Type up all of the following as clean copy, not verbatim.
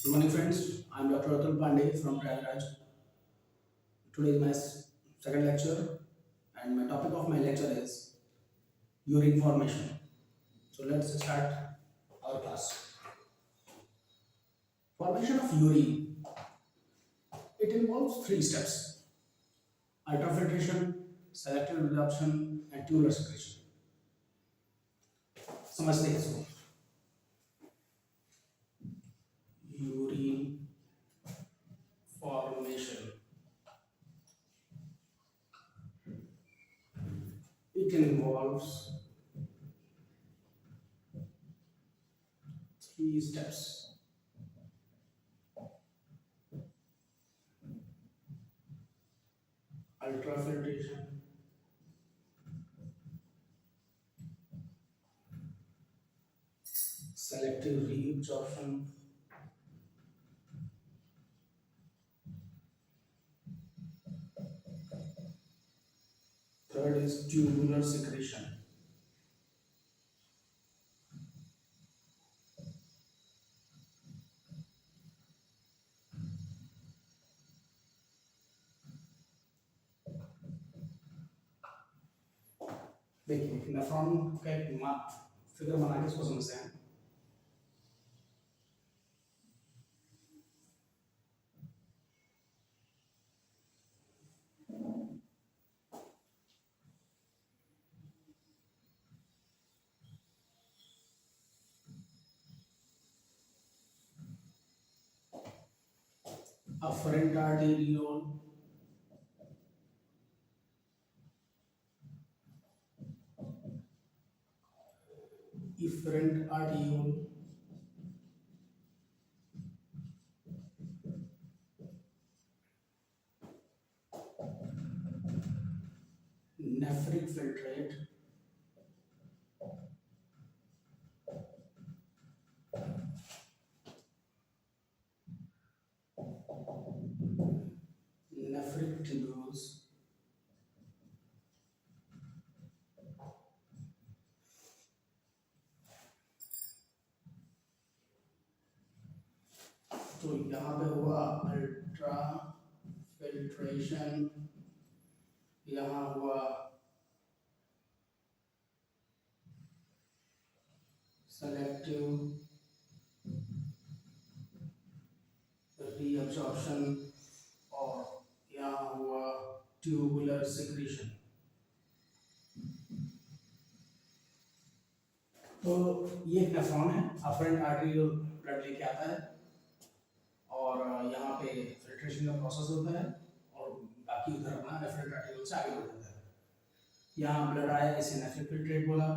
Good morning, friends. I'm Dr. Atul Pandey from Prayagraj. Today is my second lecture, and my topic of my lecture is urine formation. So let's start our class. Formation of urine. It involves three steps: ultrafiltration, selective resorption, and tubular secretion. समझते हैं इसको. Urine formation. It involves three steps. Ultrafiltration, selective reabsorption, third is tubular secretion. देखिए nephron का एक figure बना के इसको समझते हैं. Afferent arteriole, efferent arteriole, nephric filtrate, nephric tubules, तो यहाँ पे हुआ अल्ट्रा फिल्ट्रेशन, यहाँ हुआ सेलेक्टिव रीअब्जॉर्प्शन और यहाँ हुआ ट्यूबुलर सिक्रीशन. तो ये एक नेफ्रॉन है, अफरेंट आर्टरियल ब्लड लेके आता है और यहाँ पे फिल्ट्रेशन का प्रोसेस होता है और बाकी उधर अपना नेफ्रेट आर्टरियल से आगे बढ़ जाता है. यहाँ ब्लड आया, इसे नेफ्रिक फिल्ट्रेट बोला.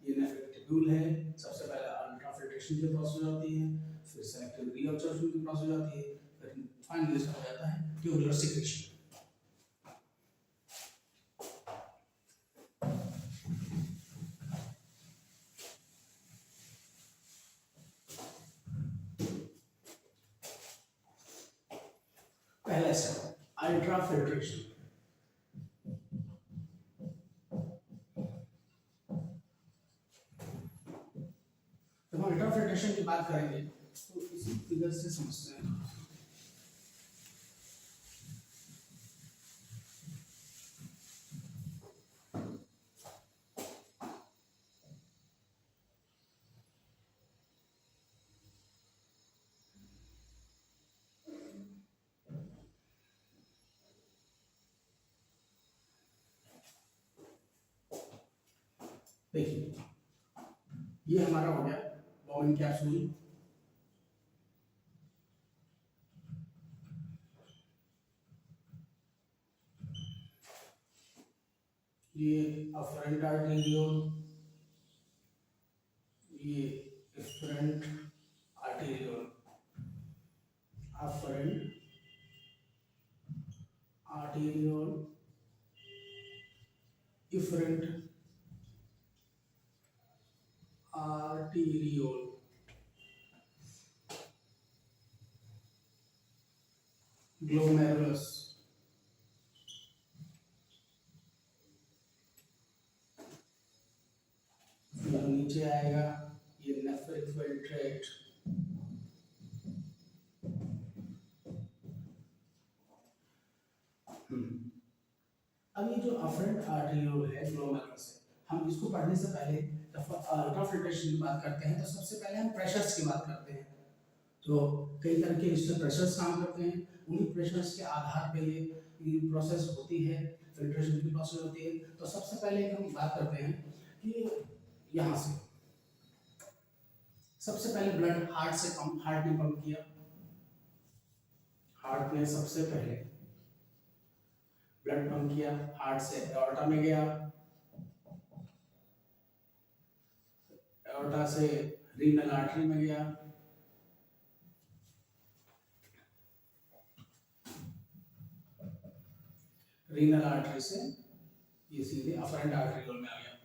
ये नेफ्रिक ट्यूब्यूल है. सबसे पहले अल्ट्रा फिल्ट्रेशन की प्रोसेस होती है, फिर सेलेक्टिव रीअब्जॉर्प्शन की प्रोसेस होती है, फिर फाइनली इसका हो जाता है ट्यूबुलर सिक्रीशन. पहला स्टेप अल्ट्रा फिल्ट्रेशन. जब हम अल्ट्रा फिल्ट्रेशन की बात करेंगे तो इसी फिगर से समझते हैं. देखिए ये हमारा हो गया बॉबिन कैप्सूल. ये अफरेंट आर्टेरियोल, ये efferent arteriole, afferent arteriole, efferent arteriole, glomerulus, नीचे आएगा ये नेफ्रिक फिल्ट्रेट, अब ये जो अफरेंट आर्टेरियोल है ग्लोमेरुलर से, हम इसको पढ़ने से पहले जब अल्ट्राफिल्ट्रेशन की बात करते हैं तो सबसे पहले हम प्रेशर्स की बात करते हैं। तो कई तरह के इसमें प्रेशर्स काम करते हैं, उन्हीं प्रेशर्स के आधार पे ये प्रोसेस होती है, फिल्ट्रेशन की प्रोसेस होती है। तो सबसे पहले हम बात करते हैं कि यहाँ से सबसे पहले ब्लड हार्ट ने पंप किया, हार्ट ने सबसे पहले ब्लड पंप किया, हार्ट से एओर्टा में गया, एओर्टा से रीनल आर्टरी में गया, रीनल आर्टरी से ये सीधे अफरेंट आर्टेरियोल में आ गया।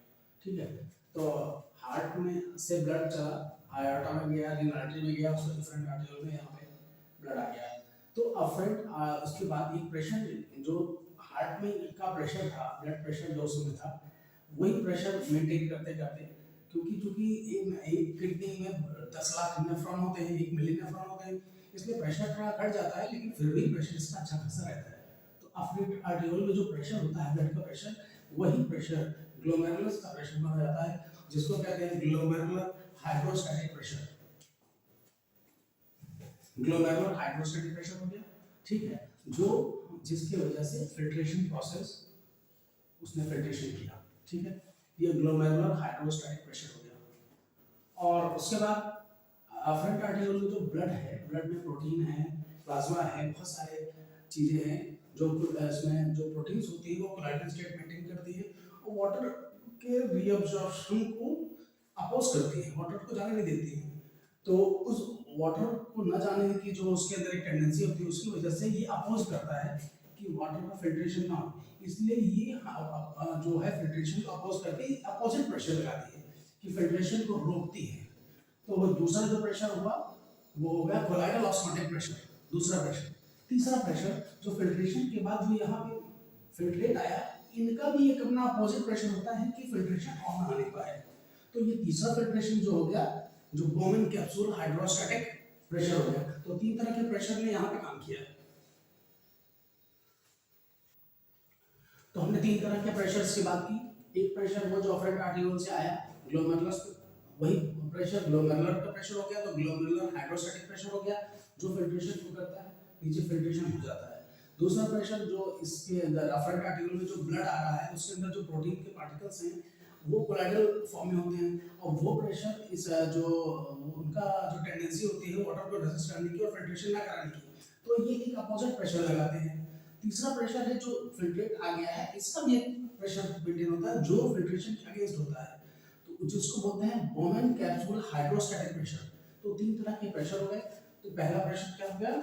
ठीक है, तो हार्ट में से ब्लड चला, आयोटा में गया, रीनल आर्टरी में गया, उसके अफरेंट आर्टेरियोल में यहाँ पे ब्लड आ गया। तो अफरेंट उसके बाद एक प्रेशर जो हार्ट में का प्रेशर था, ब्लड प्रेशर जो उसमें था, वही प्रेशर मेंटेन करते करते, क्योंकि एक किडनी में 10 लाख नेफ्रॉन होते हैं, 1 मिलियन नेफ्रॉन होते हैं, इसलिए प्रेशर थोड़ा घट जाता है, लेकिन फिर भी प्रेशर इसका अच्छा खासा रहता है। तो अफरेंट आर्टेरियोल में जो प्रेशर होता है ब्लड का प्रेशर, वही प्रेशर ग्लोमेरुलस का प्रेशर बन जाता है, जिसको कहते हैं glomerular hydrostatic pressure. Glomerular hydrostatic pressure हो गया। ठीक है, जो जिसकी वजह से फिल्ट्रेशन प्रोसेस उसने फिल्ट्रेशन किया। ठीक है, ये ग्लोमेरुलर हाइड्रोस्टैटिक प्रेशर हो गया। और उसके बाद अफरेंट आर्टेरियोल में जो ब्लड है, ब्लड में प्रोटीन है, प्लाज्मा है, बहुत सारे चीजें हैं जो इसमें जो प्रोटीन्स होती है वो कोलाइडल स्टेट मेंटेन करती है और वाटर के रीअब्जॉर्प्शन को अपोज करती है, वाटर को जाने नहीं देती है। तो उस वाटर को न जाने की जो उसके अंदर एक टेंडेंसी होती है, उसकी वजह से ये अपोज करता है कि वाटर का फिल्ट्रेशन ना हो, इसलिए ये जो है फिल्ट्रेशन को अपोज करके अपोजिट प्रेशर लगाती है कि फिल्ट्रेशन को रोकती है। तो वो दूसरा जो प्रेशर हुआ वो हो गया कोलाइडल ऑस्मोटिक प्रेशर, दूसरा प्रेशर। तीसरा प्रेशर जो फिल्ट्रेशन के बाद जो यहाँ पे फिल्ट्रेट आया, इनका भी एक अपना अपोजिट प्रेशर होता है कि फिल्ट्रेशन ऑन ना आने पाए। तो ये तीसरा फिल्ट्रेशन जो हो गया, जो बोमेन कैप्सूल हाइड्रोस्टैटिक प्रेशर हो गया। तो 3 तरह के प्रेशर ने यहाँ पे काम किया। तो हमने 3 तरह के प्रेशर्स की बात की। एक प्रेशर वो जो अफरेंट आर्टेरियोल से आया ग्लोमेरुलस, वही प्रेशर ग्लोमेरुलर का प्रेशर हो गया, तो ग्लोमेरुलर हाइड्रोस्टैटिक प्रेशर हो गया, जो फिल्ट्रेशन को करता है, नीचे फिल्ट्रेशन हो जाता है। दूसरा प्रेशर जो इसके अंदर अफरेंट आर्टेरियोल में जो ब्लड आ रहा है, उसके अंदर जो प्रोटीन के पार्टिकल्स हैं वो कोलाइडल फॉर्म में होते हैं, और वो प्रेशर इस जो उनका जो टेंडेंसी होती है वाटर को रेजिस्ट करने की और फिल्ट्रेशन ना कराने की, तो ये एक अपोजिट प्रेशर लगाते हैं। तीसरा प्रेशर है जो फिल्ट्रेट आ गया है, इसका भी एक प्रेशर मेंटेन होता है जो फिल्ट्रेशन के अगेंस्ट होता है, तो जिसको बोलते हैं बोमेन कैप्सूल हाइड्रोस्टैटिक प्रेशर। तो 3 तरह के प्रेशर हो गए। तो पहला प्रेशर क्या हो गया,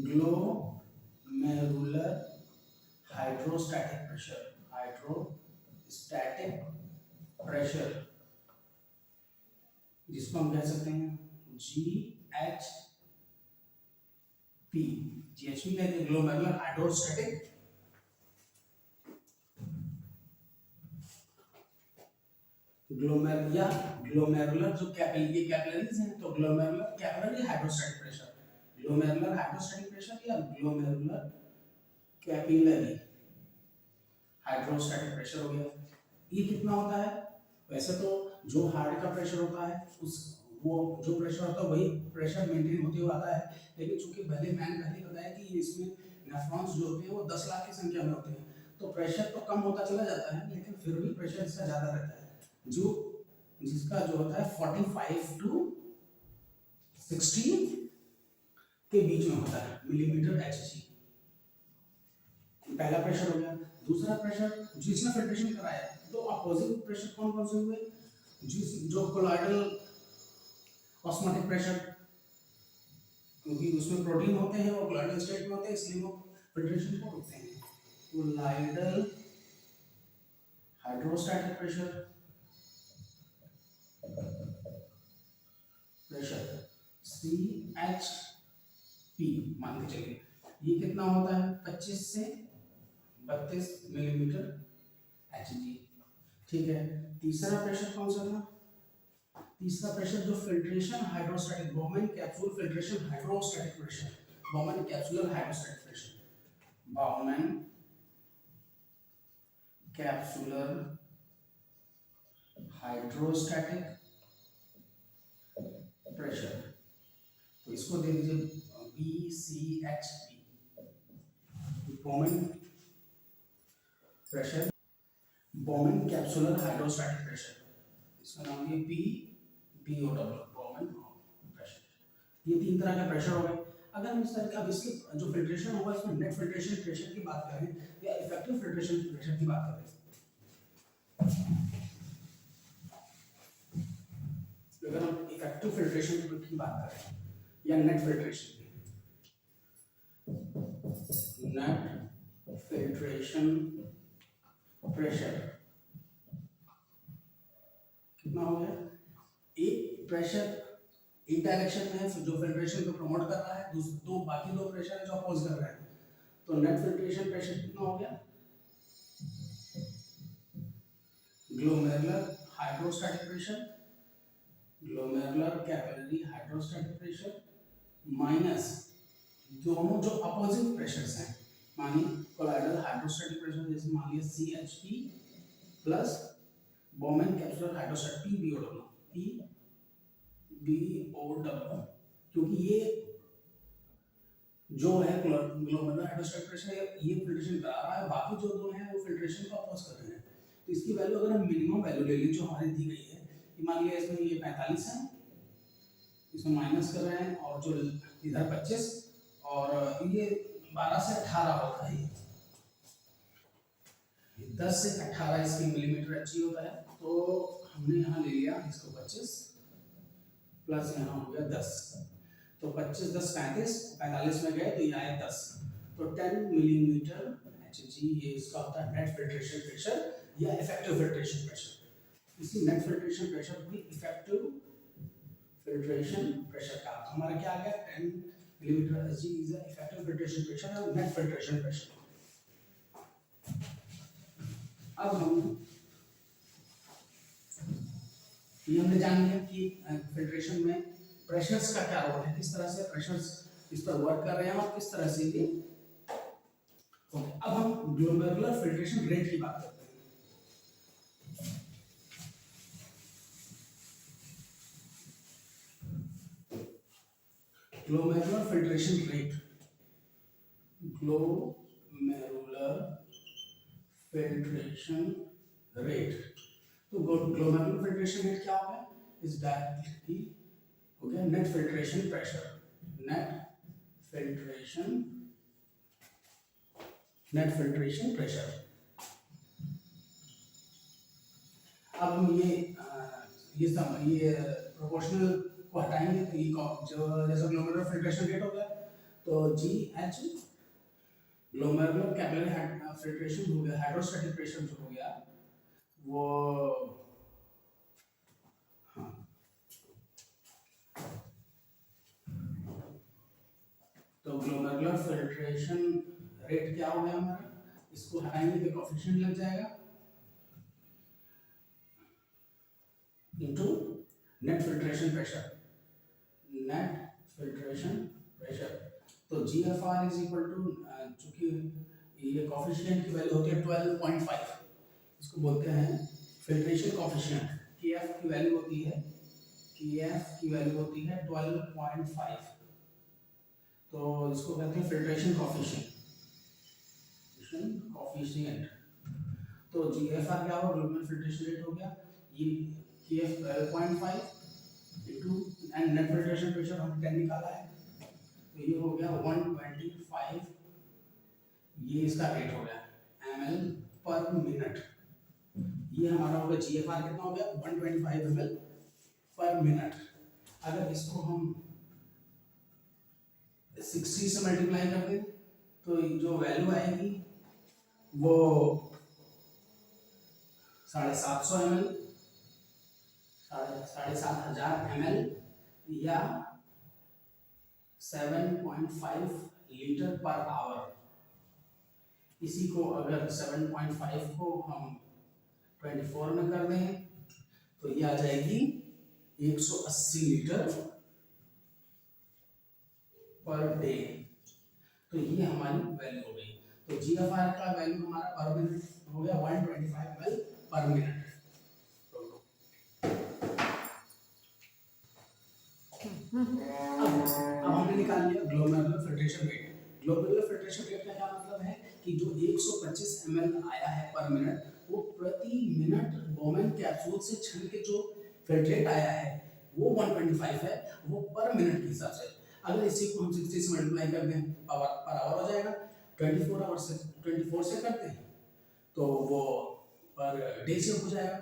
glomerular hydrostatic pressure, hydrostatic pressure, जिसको हम कह सकते हैं GHP। GHP कहते हैं ग्लोमेरुलर हाइड्रोस्टैटिक ग्लोमेरुलर जो कैपिलरीज हैं, तो glomerular capillary hydrostatic pressure, glomerular hydrostatic pressure या ग्लोमेरुलर कैपिलरी हाइड्रोस्टैटिक प्रेशर हो गया। ये कितना होता है, वैसे तो जो हार्ट का प्रेशर होता है उस वो जो प्रेशर होता है वही प्रेशर मेंटेन होते हुए आता है, लेकिन चूंकि मैंने पहले बताया कि इसमें नेफ्रॉन्स जो होते हैं वो 10 लाख की संख्या में होते हैं, तो प्रेशर तो कम होता चला जाता है, लेकिन फिर भी प्रेशर इसका ज्यादा रहता है, जो जिसका जो होता है 45 टू 60 के बीच में होता है मिलीमीटर Hg। पहला प्रेशर हो गया। दूसरा प्रेशर जिसने फिल्ट्रेशन कराया, तो अपोजिट प्रेशर कौन कौन से हुए, जो कोलाइडल ऑस्मोटिक प्रेशर, क्योंकि उसमें प्रोटीन होते हैं वो कोलाइडल स्टेट में होते हैं, इसलिए वो फिल्ट्रेशन को रोकते हैं। कोलाइडल हाइड्रोस्टैटिक प्रेशर CHP मान के चलिए, ये कितना होता है 25 से 32 मिलीमीटर Hg। ठीक है, तीसरा प्रेशर कौन सा था, तीसरा प्रेशर जो filtration hydrostatic, Bowman capsule filtration hydrostatic pressure, Bowman capsular hydrostatic pressure, Bowman capsular hydrostatic pressure. तो इसको दे दीजिए BCHP, Bowman pressure, Bowman capsular hydrostatic pressure, इसका नाम है BOW, बॉमन प्रेशर। ये तीन तरह का प्रेशर हो गए। अगर हम इस तरह का, अब इसके जो फिल्ट्रेशन होगा इसमें नेट फिल्ट्रेशन प्रेशर की बात करें या इफेक्टिव फिल्ट्रेशन प्रेशर की बात करें, अगर हम इफेक्टिव फिल्ट्रेशन की बात करें या नेट फिल्ट्रेशन की, नेट फिल्ट्रेशन प्रेशर कितना हो गया? एक प्रेशर एक डायरेक्शन में है जो फिल्ट्रेशन को प्रमोट कर रहा है, दो बाकी दो प्रेशर है जो अपोज कर रहे हैं। तो नेट फिल्ट्रेशन प्रेशर कितना हो गया? Glomerular hydrostatic pressure, glomerular capillary hydrostatic pressure minus दोनों जो अपोजिट प्रेशर्स हैं, मानिए कोलाइडल हाइड्रोस्टैटिक प्रेशर, जैसे मान लिया CHP plus Bowman capsular hydrostatic PBOW, क्योंकि ये जो है ग्लोमेरुलर हाइड्रोस्टैटिक प्रेशर ये फिल्ट्रेशन करा रहा है, बाकी जो दो हैं वो फिल्ट्रेशन को अपोज कर रहे हैं। तो इसकी वैल्यू अगर हम मिनिमम वैल्यू ले लें जो हमारी दी गई है, मान लिया इसमें ये 45 है, इसमें माइनस कर रहे हैं, और जो इधर 25 और ये 12 से 18 होता है, ये 10 से 18 इसकी मिलीमीटर HG होता है। तो हमने यहाँ ले लिया इसको 25 प्लस यहाँ हो गया 10, तो 25 10 35, 45 में गए तो ये आया 10, तो 10 मिलीमीटर HG ये इसका होता है नेट फिल्ट्रेशन प्रेशर या इफेक्टिव फिल्ट्रेशन प्रेशर। इसी नेट फिल्ट्रेशन प्रेशर को इफेक्टिव फिल्ट्रेशन प्रेशर का हमारा क्या आ गया? 10 millimetre HG is the effective filtration pressure और नेट फिल्ट्रेशन प्रेशर। अब हम ये हमने जान लिया कि फिल्ट्रेशन में प्रेशर्स का क्या रोल है, किस तरह से प्रेशर्स इस पर वर्क कर रहे हैं और किस तरह से ये ओके। अब हम ग्लोमेरुलर फिल्ट्रेशन रेट की बात करते हैं। Glomerular filtration rate, glomerular filtration rate, तो ग्लोमेरुलर फिल्ट्रेशन रेट क्या होगा? इज डायरेक्टली हो गया net filtration pressure, net filtration pressure. अब हम ये प्रोपोर्शनल को हटाएंगे तो ये जो जैसा ग्लोमेरुलर फिल्ट्रेशन रेट हो गया, तो GH ग्लोमेरुलर कैपिलरी फिल्ट्रेशन हो गया, हाइड्रोस्टैटिक प्रेशर जो हो गया वो हाँ, तो ग्लोमेरुलर फिल्ट्रेशन रेट क्या हो गया हमारा? इसको हटाएंगे तो कोएफिशिएंट लग जाएगा into net filtration pressure, net filtration pressure. तो GFR इज इक्वल टू, चूंकि ये कोएफिशिएंट की वैल्यू होती है 12.5, इसको बोलते हैं फिल्ट्रेशन कोएफिशिएंट। KF की वैल्यू होती है 12.5, तो इसको कहते हैं फिल्ट्रेशन कोएफिशिएंट। तो GFR क्या होगा? ग्लोमेरुलर फिल्ट्रेशन रेट हो गया, ये KF 12.5 into and net filtration pressure हमने 10 निकाला है, तो ये हो गया 125, ये इसका रेट हो गया ml पर मिनट। ये हमारा हो गया GFR कितना हो गया? 125 ml पर मिनट। अगर इसको हम 60 से मल्टीप्लाई कर दें तो जो वैल्यू आएगी वो 750 ml, 7,500 ml या 7.5 लीटर पर आवर। इसी को अगर 7.5 को हम 24 में कर दें तो ये आ जाएगी 180 लीटर पर डे। तो ये हमारी वैल्यू हो गई। तो जीएफआर का वैल्यू हमारा पर मिनट हो गया 125 ml पर मिनट। अब हमने निकाल लिया glomerular filtration rate. Glomerular filtration rate का क्या मतलब है कि जो 125 ml आया है पर मिनट, वो प्रति मिनट बोमेन कैप्सूल से छन के जो फिल्ट्रेट आया है वो 125 है, वो पर मिनट के हिसाब से। अगर इसी को हम 60 से मल्टीप्लाई कर दें पावर पर आवर हो जाएगा, 24 आवर से 24 से करते हैं तो वो पर डे से हो जाएगा।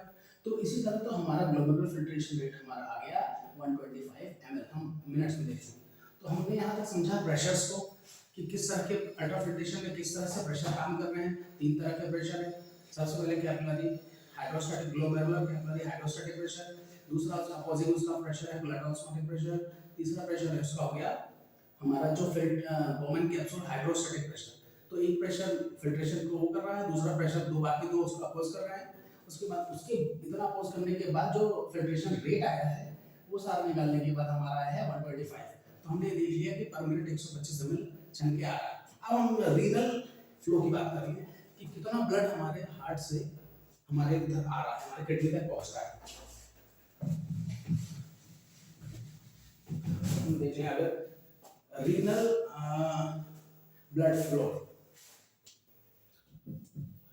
तो इसी तरह तो हमारा ग्लोमेरुलर फिल्ट्रेशन रेट हमारा आ गया 125 ml, हम मिनट्स में देखते हैं। तो हमने यहाँ तक समझा प्रेशर्स को कि किस तरह के अल्ट्राफिल्ट्रेशन में किस तरह से प्रेशर काम कर रहे हैं। 3 तरह के प्रेशर है। सबसे पहले capillary hydrostatic, glomerular capillary hydrostatic pressure. दूसरा उसका अपोजिंग उसका प्रेशर है ब्लड ऑस्मोटिक प्रेशर। तीसरा प्रेशर है उसका हो गया हमारा जो बोमेन कैप्सूल हाइड्रोस्टैटिक प्रेशर। तो एक प्रेशर फिल्ट्रेशन को वो कर रहा है, दूसरा प्रेशर दो बाकी दो उसको अपोज कर रहा है। उसके बाद उसके इतना अपोज करने के बाद जो फिल्ट्रेशन रेट आया है वो सारा निकालने के बाद हमारा आया है 125। तो हमने देख लिया कि पर मिनट 125 ml छन के आ रहा है। अब हम रीनल फ्लो की बात करेंगे कि कितना ब्लड हमारे हार्ट से हमारे इधर आ रहा है, हमारे किडनी तक पहुंच रहा है। हम देखें अगर renal blood flow,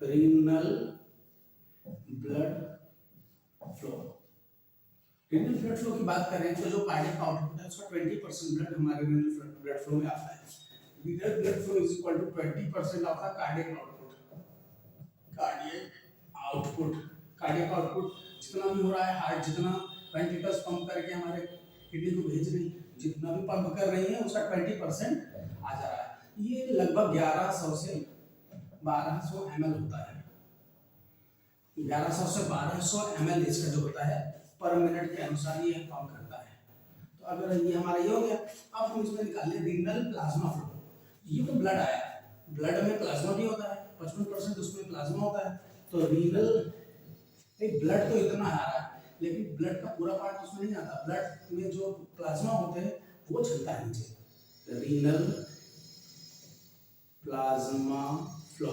renal blood flow, renal blood flow की बात करें तो जो कार्डियक आउटपुट है उसका 20% ब्लड हमारे रीनल ब्लड फ्लो में आता है। Renal blood flow is equal to 20% of the cardiac output. Cardiac output, cardiac output जितना भी हो रहा है, हार्ट जितना वेंट्रिकल्स पंप करके हमारे किडनी को भेज रही, जितना भी पंप कर रही है उसका 20% आ जा रहा है। ये लगभग 1100 से 1200 ml होता है। 1100 से 1200 ml इसका जो होता है पर मिनट के अनुसार ये पंप करता है। तो अगर ये हमारा ये हो गया, अब हम इसमें निकाल ले रीनल प्लाज्मा फ्लो। ये तो ब्लड आया, ब्लड में प्लाज्मा भी होता है, 55% उसमें प्लाज्मा होता है। तो रीनल ब्लड तो इतना आ रहा है लेकिन ब्लड का पूरा पार्ट उसमें नहीं आता। ब्लड में जो प्लाज्मा होते हैं वो चलता है नीचे। रीनल प्लाज्मा फ्लो,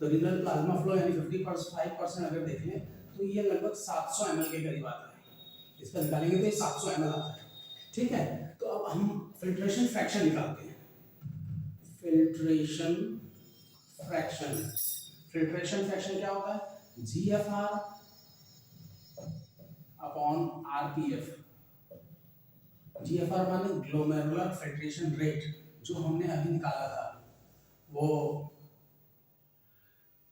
तो रीनल प्लाज्मा फ्लो यानी 55% अगर देख लें तो ये लगभग 700 ml के करीब आता है। इसका निकालेंगे तो ये 700 ml आता है। ठीक है, तो अब हम फिल्ट्रेशन फ्रैक्शन निकालते हैं। फिल्ट्रेशन फ्रैक्शन, फिल्ट्रेशन फ्रैक्शन क्या होता है? GFR upon RPF. जीएफआर माने ग्लोमेरुलर फिल्ट्रेशन रेट, जो हमने अभी निकाला था वो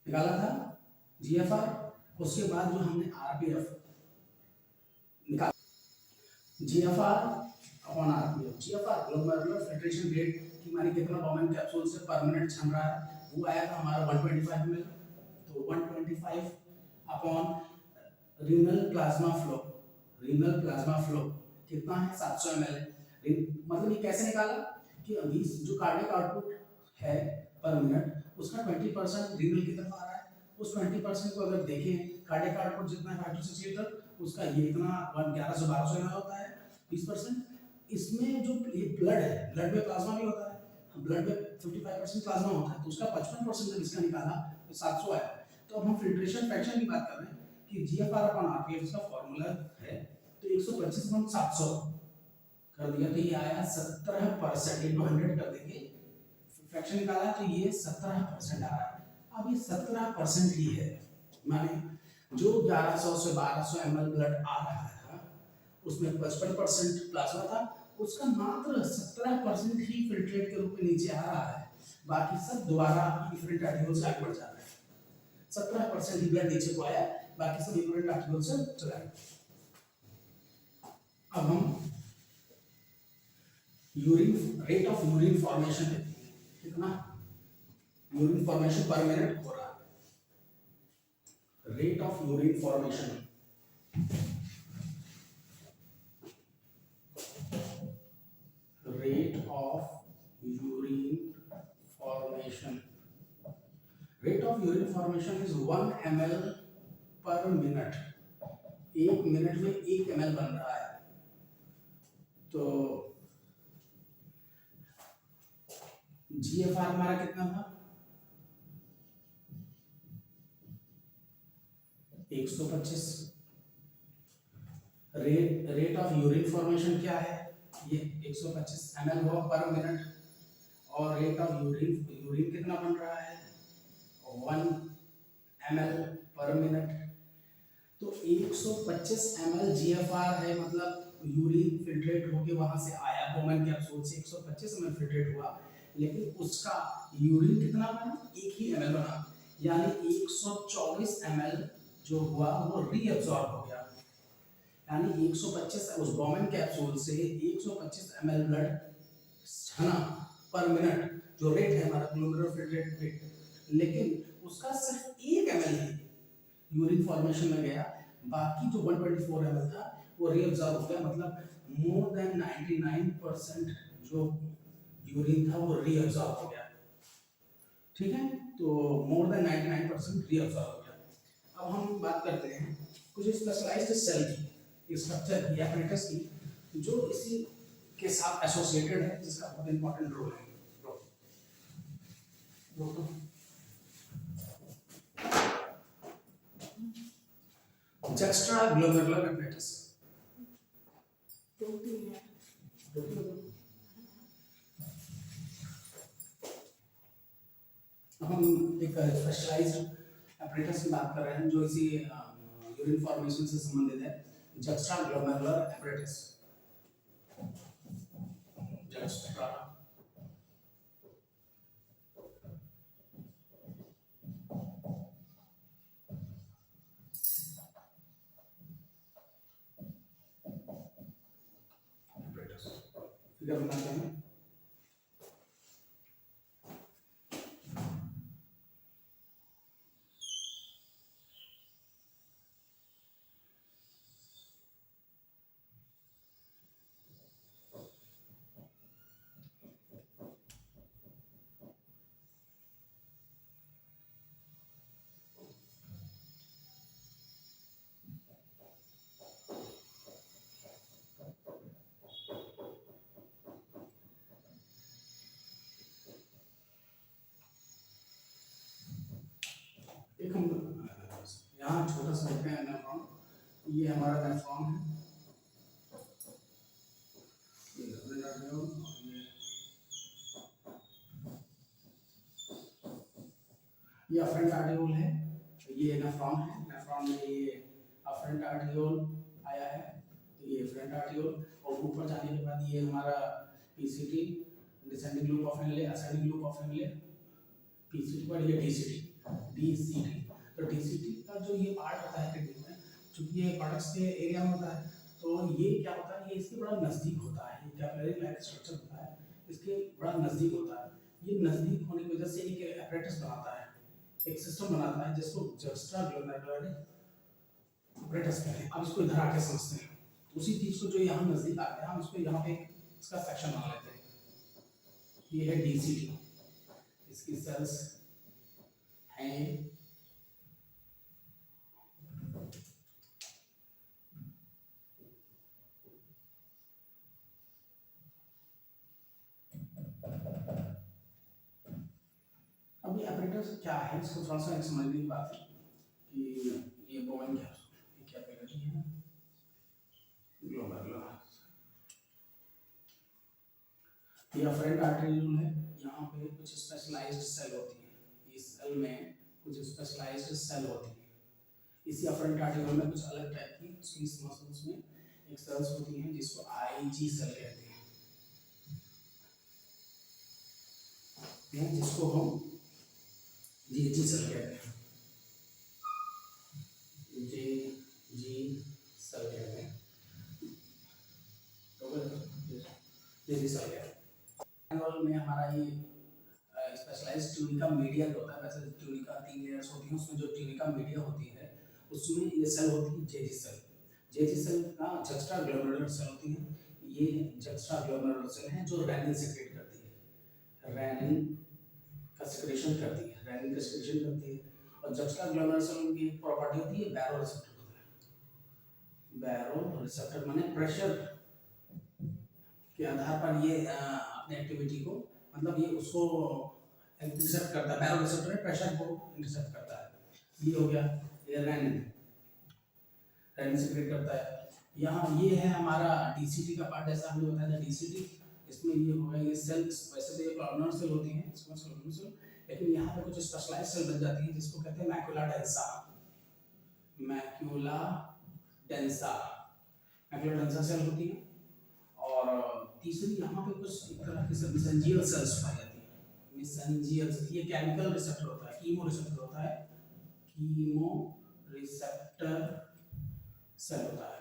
निकाला था जीएफआर। उसके बाद जो हमने आरपीएफ निकाला, GFR upon RPF. GFR glomerular filtration rate की माने कितना बोमेन कैप्सूल से पर मिनट छन रहा है, वो आया था हमारा 125 ml। तो 125 upon renal plasma flow, renal plasma flow कितना है? 700 ml। मतलब ये कैसे निकाला कि अभी जो कार्डियक आउटपुट है पर मिनट उसका 20% रीनल की तरफ आ रहा है। उस 20% को अगर देखें, कार्डियक आउटपुट जितना है 5 to 6 लीटर, उसका ये इतना 1100 से 1200 ml होता है, 20%। इसमें जो ये ब्लड है, ब्लड में प्लाज्मा भी होता है, ब्लड में 55% प्लाज्मा होता है, तो उसका 55% जब इसका निकाला तो 700 आया। तो अब हम फिल्ट्रेशन फ्रैक्शन की बात कर रहे हैं कि जीएफआर अपॉन आरपीएफ इसका फार्मूला है। तो 125 अपॉन 700 कर दिया तो ये आया 17%। इनको 100 कर देंगे, फ्रैक्शन निकाला तो ये 17% आ रहा है। अब ये 17% ही है, माने जो 1100 से 1200 ml ब्लड आ रहा था उसमें 55% प्लाज्मा था, उसका मात्र 17% ही फिल्ट्रेट के रूप में नीचे आ रहा है। बाकी सब दोबारा डिफरेंट आर्टिकल से आगे बढ़ जा रहा है। 17% ही ब्लड नीचे को आया, बाकी सब डिफरेंट आर्टिकल से चला गया। अब हम urine rate of urine formation देखते हैं, कितना यूरिन फॉर्मेशन पर मिनट हो रहा है। Rate of urine formation, rate of urine formation, rate of urine formation is 1 ml पर मिनट। 1 मिनट में 1 ml बन रहा है। तो GFR हमारा कितना था, 125। रेट ऑफ यूरिन फॉर्मेशन क्या है, ये 125 ml हुआ पर मिनट, और रेट ऑफ यूरिन यूरिन कितना बन रहा है, 1 ml पर मिनट। तो 125 ml GFR है, मतलब यूरिन फिल्ट्रेट होके वहां से आया बोमन कैप्सूल से 125 ml फिल्ट्रेट हुआ, लेकिन उसका यूरिन कितना बना, 1 ही ml बना, यानी 124 ml जो हुआ वो रीअब्सॉर्ब हो गया। यानी 125 उस बोमन कैप्सूल से 125 ml ब्लड छना पर मिनट, जो रेट है हमारा ग्लोमेरुलर फिल्ट्रेट रेट, लेकिन उसका सिर्फ 1 ml ही यूरिन फॉर्मेशन में गया, बाकी जो 124 ml था वो रीअब्सॉर्ब हो गया, मतलब मोर देन 99% जो यूरिन था वो रीअब्सॉर्ब हो गया। ठीक है, तो मोर देन 99% रीअब्सॉर्ब हो गया। अब हम बात करते हैं कुछ स्पेशलाइज्ड सेल की, स्ट्रक्चर की, apparatus की, जो इसी के साथ एसोसिएटेड है, जिसका बहुत इंपॉर्टेंट रोल है। जुक्स्टा ग्लोमेरुलर apparatus, हम एक स्पेशलाइज्ड apparatus की बात कर रहे हैं जो इसी यूरिन फॉर्मेशन से संबंधित है, जुक्स्टा ग्लोमेरुलर apparatus। जुक्स्टा apparatus फिगर बनाते हैं। एक हम यहाँ छोटा सा देखते हैं नेफ्रॉन, ये हमारा नेफ्रॉन है, ये अफरेंट आर्टियोल है, ये नेफ्रॉन है, नेफ्रॉन में ये अफरेंट आर्टियोल आया है, तो ये अफरेंट आर्टियोल, और ऊपर जाने के बाद ये हमारा PCT, descending loop of Henle, ascending loop of Henle, PCT पर ये डीसीटी। तो डीसीटी का जो ये पार्ट होता है किडनी में, चूंकि ये कॉर्टेक्स के एरिया में होता है, तो ये क्या होता है, ये इसके बड़ा नजदीक होता है, ये कैपिलरी लाइक स्ट्रक्चर होता है, इसके बड़ा नजदीक होता है। ये नजदीक होने की वजह से एक apparatus बनाता है, एक सिस्टम बनाता है जिसको जुक्स्टा ग्लोमेरुलर apparatus कहते हैं। अब इसको इधर आके समझते हैं, उसी चीज को जो यहाँ नजदीक आ गया, हम इसको यहाँ पे इसका सेक्शन बना लेते हैं। ये है डीसीटी, इसकी सेल्स हैं अब ये apparatus क्या है, इसको थोड़ा सा समझने की बात है कि ये बोवन कैप्सूल, ये कैपिलरी है, ग्लोमेरुलर, ये अफरेंट आर्टेरियोल है, यहाँ पे कुछ स्पेशलाइज्ड सेल होती है, इस सेल में कुछ स्पेशलाइज्ड सेल होती है, इसी अफरेंट आर्टेरियोल में कुछ अलग टाइप की स्वीस मसल्स में एक सेल्स होती हैं जिसको आईजी सेल कहते हैं, जिसको हम जीजी सेल कहते हैं, जी सेल कहते हैं, तो जीजी सेल कहते हैं। में हमारा ये स्पेशलाइज्ड ट्यूनिका मीडिया होता है, वैसे ट्यूनिका 3 लेयर्स होती हैं, उसमें जो ट्यूनिका मीडिया होती है उसमें ये सेल होती है जेजी सेल। जेजी सेल का जुक्स्टा ग्लोमेरुलर सेल होती है, ये जुक्स्टा ग्लोमेरुलर सेल है जो रेनिन सेक्रेट करती है, रेनिन का सेक्रेशन करती है, रेनिन का सेक्रेशन करती है। और जुक्स्टा ग्लोमेरुलर सेल की प्रॉपर्टी होती है बैरो रिसेप्टर होता है, बैरो रिसेप्टर माने प्रेशर के आधार पर ये अपने एक्टिविटी को मतलब ये उसको इंटरसेप्ट करता है, बैरोरिसेप्टर प्रेशर को इंटरसेप्ट करता है। ये हो गया, ये रेनिन सिक्रेट करता है। यहाँ ये है हमारा डीसीटी का पार्ट, जैसा हमने बताया था डीसीटी, इसमें ये हो गया ये सेल्स, वैसे तो ये कॉर्नर सेल होती हैं इसमें सेल, लेकिन यहाँ पे कुछ स्पेशलाइज्ड सेल बन जाती है जिसको कहते हैं macula densa. Macula densa, macula densa cell होती है। और तीसरी यहाँ पे कुछ एक तरह के मेसेंजियल सेल्स पाई जाती है। मेसेंजियल, ये केमिकल रिसेप्टर होता है, कीमो रिसेप्टर होता है, कीमो रिसेप्टर सेल होता है।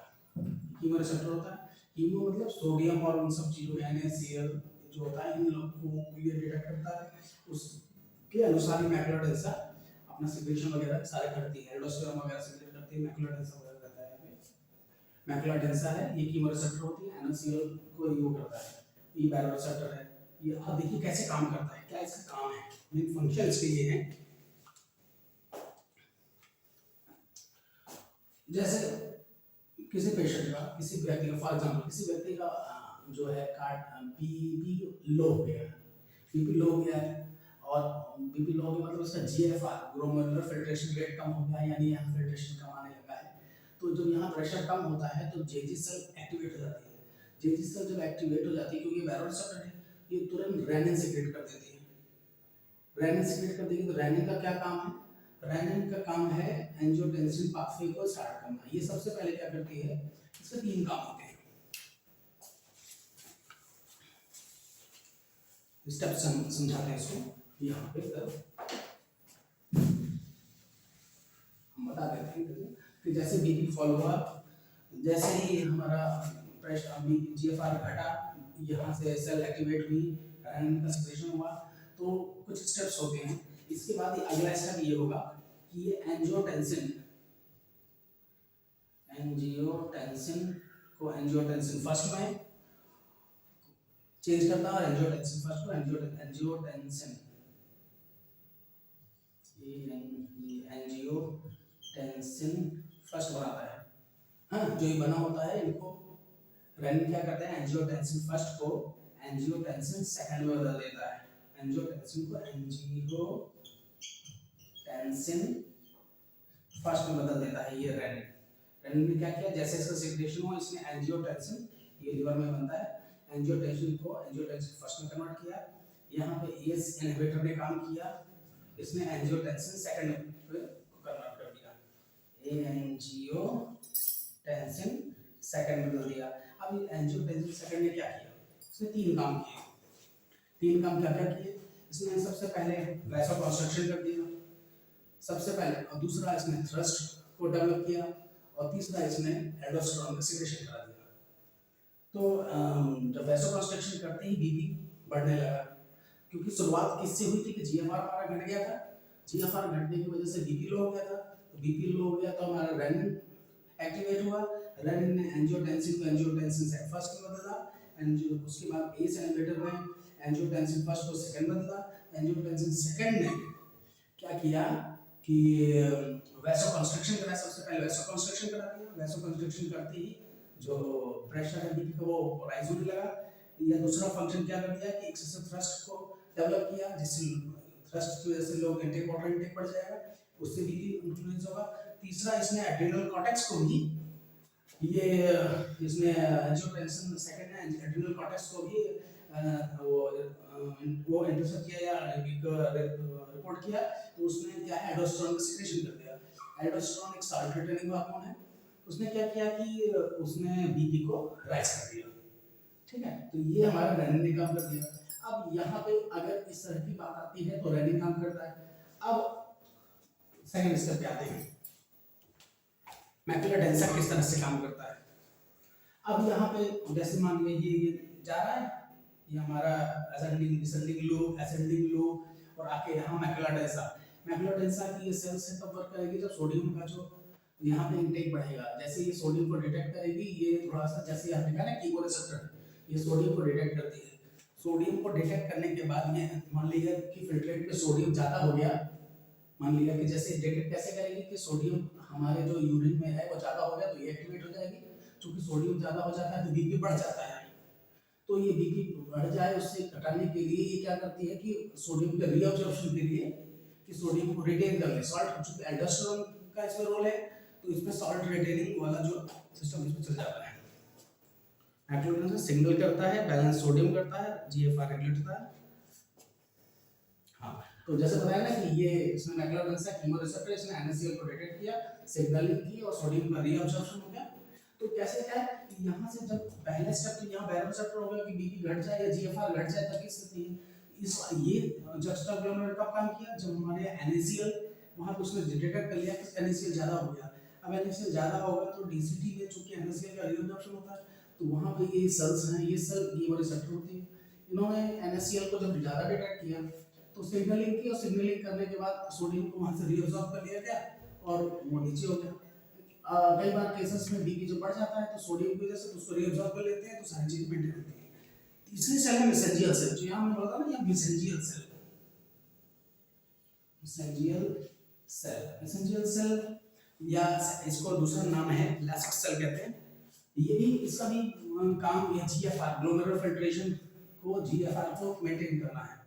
कीमो रिसेप्टर होता है, कीमो मतलब सोडियम और उन सब चीजों NaCl जो होता है इन लोगों को ये डिटेक्ट करता है। उसके अनुसार ही मैक्यूला डेंसा अपना सिक्रेशन वगैरह सारे करती है, एल्डोस्टेरोन वगैरह सिक्रेट करती है, मैक्यूला डेंसा वगैरह करता है। यहाँ पे मैक्यूला डेंसा है, ये कीमो रिसेप्टर होती है, NaCl को ये करता है, ये बैरोरिसेप्टर है। ये अब देखिए कैसे काम करता है, क्या इसका काम है, मेन फंक्शन इसके ये है। जैसे किसी पेशेंट का, किसी व्यक्ति का, फॉर एग्जांपल किसी व्यक्ति का जो है बीपी लो हो गया है, बीपी लो हो गया है, और बीपी लो हो गया मतलब उसका GFR ग्लोमेरुलर फिल्ट्रेशन रेट कम हो गया, यानी यहाँ फिल्ट्रेशन कम आने लगा है। तो जब यहाँ प्रेशर कम होता है तो जेजी सेल एक्टिवेट हो जाती है। जेजी सेल जब एक्टिवेट हो जाती है, क्योंकि बैरोरिसेप्टर है, ये तुरंत रेनिन सिक्रेट कर देती है। रेनिन सिक्रेट कर देगी तो रेनिन का क्या काम है, रेनिन का काम है एंजियोटेंसिन पाथवे को स्टार्ट करना। ये सबसे पहले क्या करती है, इसके 3 काम होते हैं। स्टेप समझाते हैं इसको यहाँ पे, हम बता देते हैं कि जैसे बीपी फॉल हुआ, जैसे ही हमारा प्रेशर GFR घटा, यहाँ से सेल एक्टिवेट हुई, रेनिन का सिक्रेशन हुआ, तो कुछ स्टेप्स होते हैं। इसके बाद अगला स्टेप ये होगा कि ये एंजियोटेंसिन को एंजियोटेंसिन फर्स्ट में चेंज करता है, और एंजियोटेंसिन फर्स्ट को एंजियोटेंसिन फर्स्ट बनाता है। हाँ, जो ये बना होता है इनको रेनिन क्या करता है, एंजियोटेंसिन फर्स्ट को एंजियोटेंसिन सेकंड में बदल देता है। एंजियोटेंसिन को एंजियोटेंसिन फर्स्ट में बदल देता है ये रेनिन। रेनिन ने क्या किया, जैसे इसका सिक्रेशन हुआ, इसने एंजियोटेंसिन, ये लिवर में बनता है, एंजियोटेंसिन को एंजियोटेंसिन फर्स्ट में कन्वर्ट किया। यहाँ पे एस इनहिबिटर ने काम किया, इसने एंजियोटेंसिन सेकंड में कन्वर्ट कर दिया, एंजियोटेंसिन सेकंड में बदल दिया। अब ये एंजियोटेंसिन सेकंड ने क्या किया, इसने 3 काम किए। 3 काम क्या क्या किए, इसने सबसे पहले वैसोकंस्ट्रक्शन कर दिया सबसे पहले, और दूसरा इसने थ्रस्ट को डेवलप किया, और तीसरा इसने एल्डोस्टेरोन का सिक्रेशन करा दिया। तो जब वैसोकंस्ट्रक्शन करते ही बीपी बढ़ने लगा, क्योंकि शुरुआत किससे हुई थी कि GFR हमारा घट गया था। GFR घटने की वजह से बीपी लो हो गया था, तो बीपी लो हो गया तो हमारा रेनिन एक्टिवेट हुआ, रेनिन ने एंजियोटेंसिन को एंजियोटेंसिन से फर्स्ट में बदला, उसके बाद एस इनहिबिटर ने एंजियोटेंसिन फर्स्ट को सेकंड बदला। एंजियोटेंसिन सेकंड ने क्या किया कि वैसोकंस्ट्रक्शन करा, सबसे पहले वैसोकंस्ट्रक्शन करा दिया। वैसोकंस्ट्रक्शन करते ही जो प्रेशर है बीपी का वो राइज होने लगा। या दूसरा फंक्शन क्या कर दिया कि एक्सेसिव थ्रस्ट को डेवलप किया, जिससे थ्रस्ट की वजह से लोग इंटेक वाटर इंटेक बढ़ जाएगा, उससे बीपी इंफ्लुएंस होगा। तीसरा इसने एड्रिनल कॉर्टेक्स को भी ये इसने एंजियोटेंसिन सेकंड ने एड्रिनल कॉर्टेक्स को भी वो इंटरसेप्ट किया या रिपोर्ट किया, तो उसने क्या है एल्डोस्टेरोन का सिक्रेशन कर दिया। एल्डोस्टेरोन एक साल्ट रिटेनिंग हार्मोन है, उसने क्या किया कि उसने बीपी को राइज कर दिया। ठीक है, तो ये हमारा रेनिन ने काम कर दिया। अब यहाँ पे अगर इस तरह की बात आती है तो रेनिन काम करता है। अब सेकंड स्टेप पे आते हैं, मैक्यूला डेंसा किस तरह से काम करता है। अब यहाँ पे जैसे मान लीजिए ये जा रहा है, ये हमारा असेंडिंग लो और आके यहाँ मैक्यूला डेंसा की ये सेल से तब वर्क करेगी जब सोडियम का जो यहाँ पे इंटेक बढ़ेगा। जैसे ये सोडियम को डिटेक्ट करेगी, ये थोड़ा सा जैसे आपने कहा ना कीमो रिसेप्टर, ये सोडियम को डिटेक्ट करती है। सोडियम को डिटेक्ट करने के बाद ये मान लीजिए कि फिल्ट्रेट में सोडियम ज़्यादा हो गया, मान लिया कि जैसे डिटेक्ट कैसे करेगी कि सोडियम हमारे जो यूरिन में है वो ज़्यादा हो गया, तो ये एक्टिवेट हो जाएगी। क्योंकि सोडियम ज़्यादा हो जाता है तो बीपी बढ़ जाता है। तो ये बीपी बढ़ जाए उससे घटाने के लिए ये क्या करती है कि सोडियम के रीअब्जॉर्प्शन के लिए कि सोडियम को रिटेन कर ले, सॉल्ट चूंकि एल्डोस्टेरोन का इसमें रोल है तो इसमें सॉल्ट रिटेनिंग वाला जो सिस्टम इसमें चल जाता है। नाइट्रोजन से सिग्नल करता है, बैलेंस सोडियम करता है, जीएफआर रेगुलेट होता है। हाँ, तो जैसे बताया ना कि ये इसमें मैक्लोडोन से कीमोरिसेप्टर इसने NaCl को डिटेक्ट किया, सिग्नलिंग की और सोडियम का रीअब्जॉर्प्शन हो गया। तो कैसे क्या है कि यहाँ से जब पहले स्टेप तो यहाँ बैरोसेप्टर हो गया कि बीपी घट जाए या जीएफआर घट जाए, तब स्थिति इस ये जस्टाग्लोमेरुलर कब काम किया जब हमारे NaCl वहाँ पे उसने डिटेक्ट कर लिया कि NaCl ज्यादा हो गया। अब NaCl ज्यादा होगा तो डीसीटी में चूंकि NaCl का रीअब्जॉर्प्शन होता है तो वहाँ पे ये सेल्स हैं, ये सेल कीमोरिसेप्टर होती है, इन्होंने NaCl को जब ज्यादा डिटेक्ट किया तो सिग्नलिंग की और सिग्नलिंग करने के बाद सोडियम को वहां से रीअब्सॉर्ब कर लिया गया और वो नीचे हो गया। कई बार केसेस में बीपी जब बढ़ जाता है तो सोडियम की वजह से तो उसको रीअब्सॉर्ब कर लेते हैं तो सारी चीजें मेंटेन होती है। तीसरी सेल है मेसेंजियल सेल, जो यहाँ मैं बोला था ना, ये mesangial cell, mesangial cell, mesangial cell या इसको दूसरा नाम है लासिक सेल कहते हैं। ये भी इसका भी काम ये जीएफआर ग्लोमेरुलर फिल्ट्रेशन को, जीएफआर को मेंटेन करना है।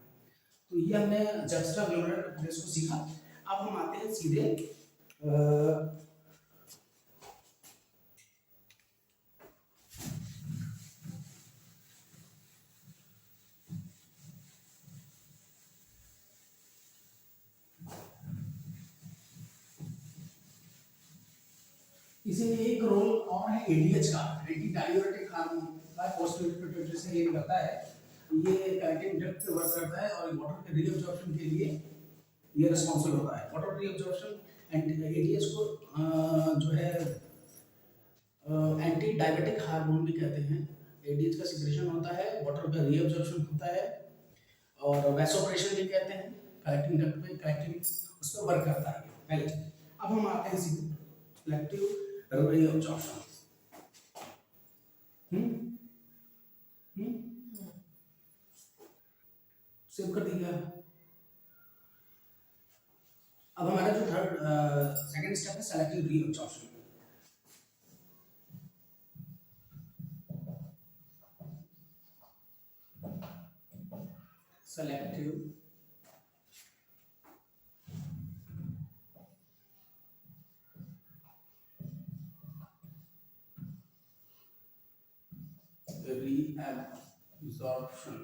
तो ये हमने जस्टाग्लोमेरुलर फिल्ट्रेशन को सीखा। अब हम आते हैं सीधे इसीलिए एक रोल और है एडीएच का, एंटी डाययूरेटिक हार्मोन का पोस्टोपिट्यूटरी से ये करता है, ये कार्डियक डक्ट पे वर्क करता है और वाटर के रीअब्जॉर्प्शन के लिए ये रिस्पांसिबल होता है। वाटर रीअब्जॉर्प्शन एडीएच को जो है एंटी डायबिटिक हार्मोन भी कहते हैं। एडीएच का सिक्रेशन होता है, वाटर का रीअब्जॉर्प्शन होता है और वैसोप्रेशन भी कहते हैं, कलेक्टिंग डक्ट पे कलेक्टिंग उस पर वर्क करता है पहले। अब हम आते हैं सीधे सेलेक्टिव रीअब्जॉर्प्शन। सेव कर दिया। अब हमारा जो सेकंड स्टेप है selective reabsorption. Selective reabsorption.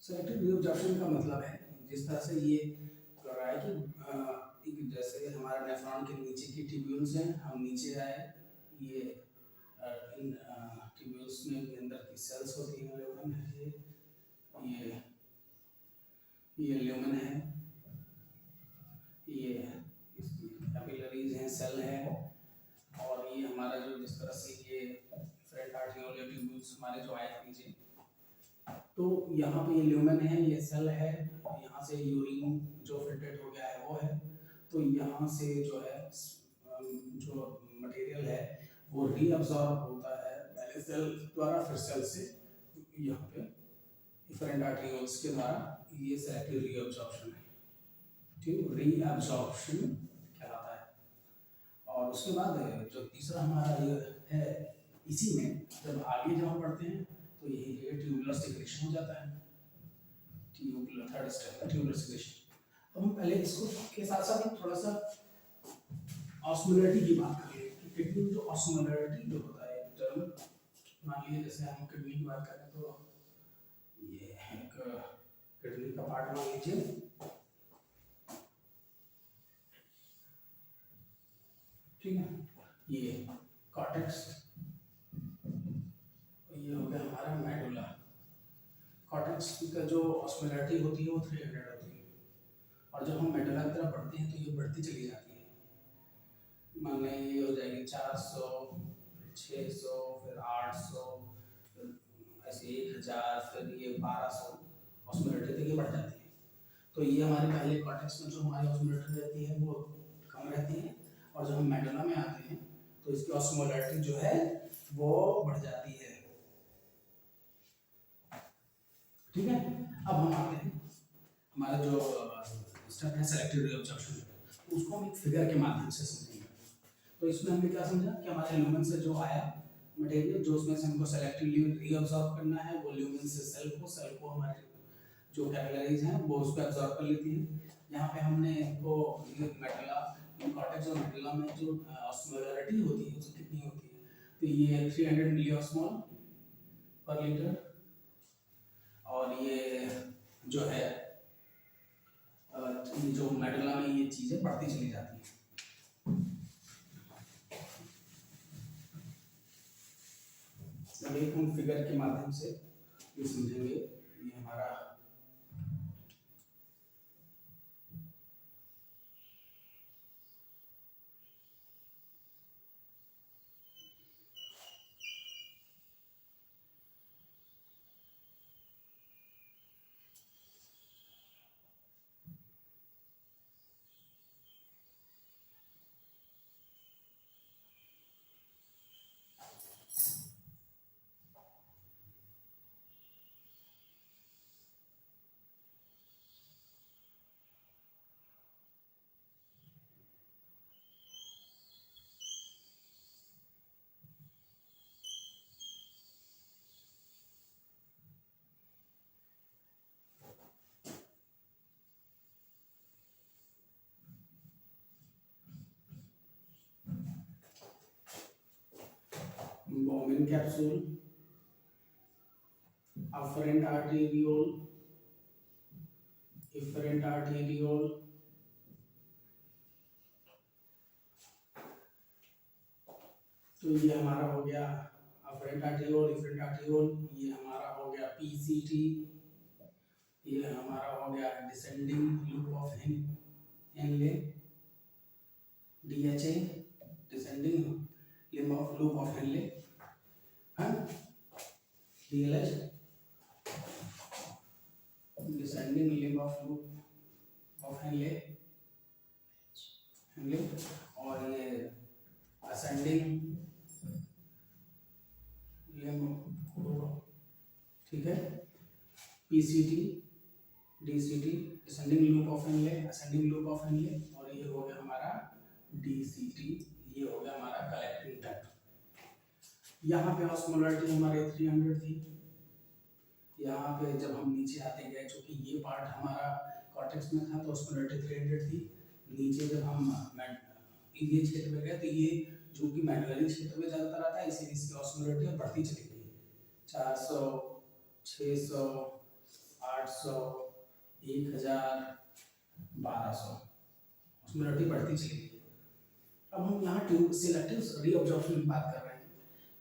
Selective reabsorption का मतलब है जिस तरह से ये कर रहा है कि जैसे हमारा नेफ्रॉन के नीचे की ट्यूब्यूल्स हैं, हम नीचे आए, ये इन ट्यूब्यूल्स में के अंदर की सेल्स होती हैं, ल्यूमेन है, ये ल्यूमेन है, ये इसकी कैपिलरीज हैं, सेल है, और ये हमारा जो जिस तरह से ये फ्रंट आर्टियोल ट्यूब्यूल्स हमारे जो आए नीचे, तो यहाँ पे ये ल्यूमेन है, ये सेल है, यहाँ से यूरिन जो फिल्ट्रेट हो गया है वो है, तो यहाँ से जो है जो मटेरियल है वो रीअब्सॉर्ब होता है पहले सेल द्वारा, फिर सेल से यहाँ पे फ्रंट आर्टियोल्स के द्वारा, ये सेलेक्टिव रीअब्सॉर्प्शन है, ठीक, रीअब्सॉर्प्शन कहलाता है। और उसके बाद जो तीसरा हमारा ये है, इसी में जब आगे जब हम पढ़ते हैं तो यही ट्यूबुलर सिक्रेशन हो जाता है, tubular third step tubular secretion. अब हम पहले इसको के साथ साथ थोड़ा सा ऑस्मोलरिटी की बात करें कि किडनी में जो ऑस्मोलरिटी जो होता है टर्म, मान लीजिए जैसे हम किडनी की बात करें तो ये एक किडनी का पार्ट मान लीजिए, ठीक है, ये कॉर्टेक्स, ये हो गया हमारा मेडुला। कॉर्टेक्स का जो ऑस्मोलरिटी होती है वो 300 होती है, और जब हम मेडुला की तरफ बढ़ते हैं तो ये बढ़ती चली जाती है, मान लें ये हो जाएगी 400, 600, फिर 800, फिर ऐसे 1000, फिर ये 1200 ऑस्मोलरिटी तक ये बढ़ जाती है। तो ये हमारे पहले कॉर्टेक्स में जो हमारी ऑस्मोलरिटी रहती है वो कम रहती है, और जब हम मेडुला में आते हैं तो इसकी ऑस्मोलरिटी जो है वो बढ़ जाती है, ठीक है। अब हम आते हैं हमारा जो स्टेप है सेलेक्टिव रीअब्सॉर्प्शन, उसको हम एक फिगर के माध्यम से समझेंगे। तो इसमें हमने क्या समझा कि हमारे ल्यूमेन से जो आया मटेरियल जो उसमें से हमको सेलेक्टिवली रीअब्सॉर्ब करना है वो ल्यूमेन से सेल को हमारे जो कैपिलरीज हैं वो उसको एब्जॉर्ब कर लेती हैं। यहाँ पे हमने इनको ये मेडुला कॉर्टेक्स और मेडुला में जो ऑस्मोलरिटी होती है उसकी कितनी होती है, तो ये 300 मिलीऑस्मोल पर लीटर, और ये जो है जो मेडुला में ये चीज़ें बढ़ती चली जाती हैं। एक हम फिगर के माध्यम से ये समझेंगे। ये हमारा Bowman capsule, afferent arteriole, efferent arteriole, तो ये हमारा हो गया afferent arteriole, efferent arteriole, ये हमारा हो गया PCT, ये हमारा हो गया descending loop of Henle, DHA, descending loop of Henle, DLH, descending limb of loop of Henle, और ये ascending limb, ठीक है, PCT, DCT, descending loop of Henle, ascending loop of Henle, और ये हो गया हमारा DCT, ये हो गया हमारा कलेक्टिंग डक्ट। यहाँ पे ऑस्मोलरिटी हमारे 300 थी। यहाँ पे जब हम नीचे आते गए, चूंकि ये पार्ट हमारा कॉर्टेक्स में था तो ऑस्मोलरिटी 300 थी। नीचे जब हम ये क्षेत्र में गए तो ये जो कि मेडुलरी क्षेत्र में ज्यादातर आता है, इसलिए इसकी ऑस्मोलरिटी बढ़ती चली गई, 400, 600, 800, 1000, 1200 ऑस्मोलरिटी बढ़ती चली गई। अब हम यहाँ ट्यूब सिलेक्टिव रीअब्जॉर्प्शन की बात कर रहे हैं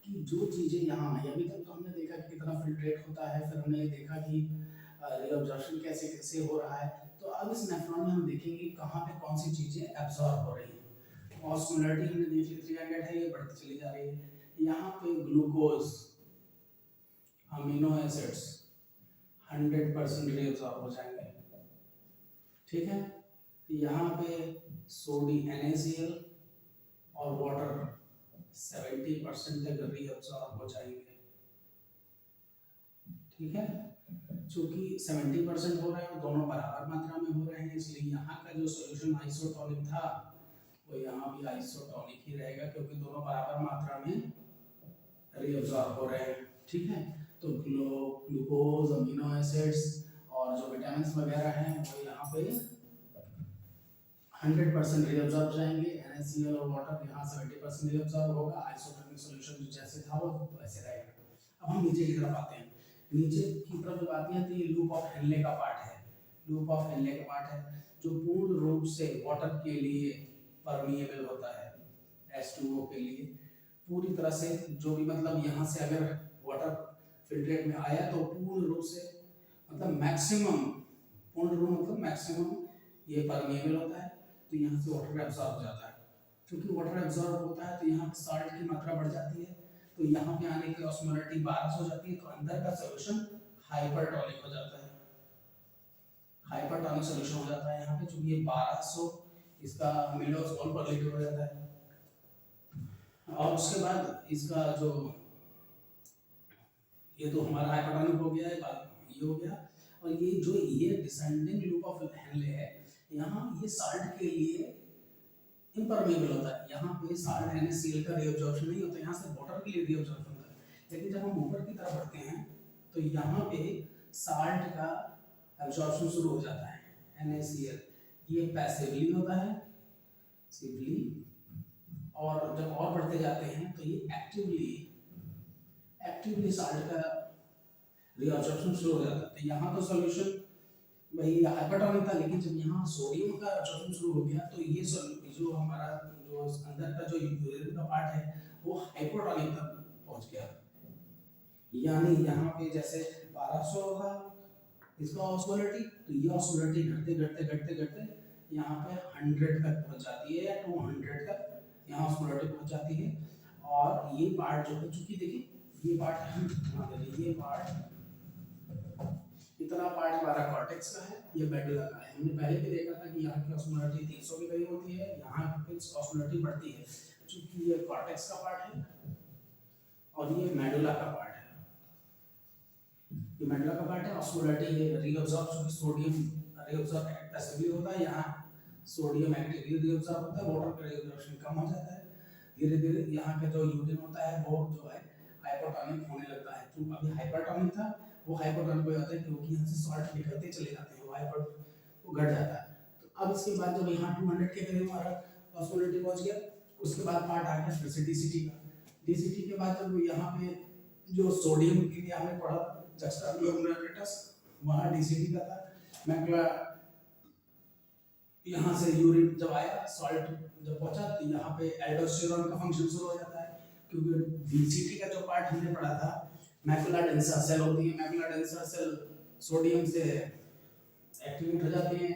कि जो चीज़ें यहाँ आई, अभी तक तो हमने देखा कि कितना फिल्ट्रेट होता है, फिर हमने देखा कि रीअब्जॉर्प्शन कैसे कैसे हो रहा है। तो अब इस नेफ्रॉन में हम देखेंगे कहाँ पे कौन सी चीज़ें एब्जॉर्ब हो रही है। ऑस्मोलरिटी हमने देख ली 300 है, ये बढ़ती चली जा रही है। यहाँ पे ग्लूकोज, अमीनो एसिड्स 100% रीअब्जॉर्ब हो जाएंगे, ठीक है। यहाँ पे सोडियम NaCl और वाटर 70% तक रीअब्सॉर्ब हो जाएंगे, ठीक है। चूंकि 70% हो रहे हैं, दोनों बराबर मात्रा में हो रहे हैं, इसलिए यहाँ का जो सॉल्यूशन आइसोटोनिक था वो यहाँ भी आइसोटोनिक ही रहेगा, क्योंकि दोनों बराबर मात्रा में रीअब्सॉर्ब हो रहे हैं, ठीक है। तो ग्लूकोज, अमीनो एसिड्स और जो विटामिन वगैरह हैं वो यहाँ पे 100% रीअब्सॉर्ब जाएंगे। NaCl और वाटर यहाँ 70% रीअब्सॉर्ब होगा। आइसोटोनिक सॉल्यूशन जो जैसे था वो वैसे रहेगा। अब हम नीचे की तरफ आते हैं। नीचे की तरफ जब आते हैं तो ये लूप ऑफ हेनले का पार्ट है। लूप ऑफ हेनले का पार्ट है जो पूर्ण रूप से वाटर के लिए परमिएबल होता है, H2O के लिए पूरी तरह से, जो भी मतलब यहाँ से अगर वाटर फिल्ट्रेट में आया तो पूर्ण रूप से मतलब मैक्सिमम, पूर्ण रूप मतलब मैक्सिमम ये परमिएबल होता है, तो यहाँ से वाटर एब्जॉर्ब हो जाता है। क्योंकि वाटर एब्जॉर्ब होता है तो यहाँ साल्ट की मात्रा बढ़ जाती है, तो यहाँ पे आने की ऑस्मोलरिटी 1200 हो जाती है, तो अंदर का सॉल्यूशन हाइपरटोनिक हो जाता है, हाइपरटोनिक सॉल्यूशन हो जाता है यहाँ पे, चूंकि ये 1200 इसका मिलीऑस्मोल पर लीटर हो जाता है। और उसके बाद इसका जो ये तो हमारा हाइपरटोनिक हो गया है, ये हो गया। और ये जो ये डिसेंडिंग लूप ऑफ हेनले है, यहाँ ये साल्ट के लिए इम्परमेबल होता है। यहाँ पे साल्ट NaCl का रीअब्जॉर्प्शन नहीं होता, यहाँ से वाटर के लिए रीअब्जॉर्प्शन होता है। लेकिन जब हम ऊपर की तरफ बढ़ते हैं तो यहाँ पे साल्ट का एब्जॉर्प्शन शुरू हो जाता है। NaCl ये पैसिवली होता है, सिवली, और जब और बढ़ते जाते हैं तो ये एक्टिवली साल्ट का रीअब्जॉर्प्शन शुरू हो जाता है। तो यहाँ तो सॉल्यूशन वही हाइपरटोनिक था, लेकिन जब यहाँ सोडियम का एब्जॉर्प्शन शुरू हो गया तो ये जो हमारा जो अंदर का जो यूरिन का पार्ट है वो हाइपोटोनिक तक पहुंच गया। यानी यहाँ पे जैसे 1200 होगा इसका ऑस्मोलिटी, तो ये ऑस्मोलिटी घटते यहाँ पे 100 तक पहुंच जाती है या 200 तक यहाँ ऑस्मोलिटी पहुंच जाती है। और ये पार्ट जो है, चूंकि देखिए ये पार्ट हम ये पार्ट, इतना पार्ट हमारा कॉर्टेक्स का है, ये मेडुला का है। हमने पहले भी देखा था कि यहाँ की ऑस्मोलिटी 300 के करीब होती है, यहाँ पे ऑस्मोलिटी बढ़ती है क्योंकि ये कॉर्टेक्स का पार्ट है और ये मेडुला का पार्ट है। ये मेडुला का पार्ट है। ऑस्मोलिटी ये रीअब्सॉर्ब, क्योंकि सोडियम रीअब्सॉर्ब पैसिवली होता है, यहाँ सोडियम एक्टिवली रीअब्सॉर्ब होता है, वाटर का रीअब्सॉर्प्शन कम हो जाता है। धीरे-धीरे यहाँ का जो यूरिन होता है वो जो है हाइपोटोनिक होने लगता है। जो अभी हाइपरटोनिक था वो हाइपोटोनिक हो जाता है क्योंकि यहाँ से सॉल्ट निकलते चले जाते हैं, वो घट जाता है। तो अब इसके बाद जब यहाँ 200 के करीब हमारा ऑस्मोलिटी पहुंच गया, उसके बाद पार्ट आ गया फिर से DCT का। DCT के बाद जब यहाँ पे जो सोडियम के लिए हमने पढ़ा जक्सटाग्लूमेरुलेटस, वहाँ DCT का था। मैकुला यहाँ से यूरिन जब आया, सॉल्ट जब पहुंचा तो यहाँ पे एल्डोस्टेरोन का फंक्शन शुरू हो जाता है क्योंकि DCT का जो पार्ट हमने पढ़ा था, मैकुला डेंसा सेल होती है, मैकुला डेंसा सेल सोडियम से एक्टिवेट हो जाती हैं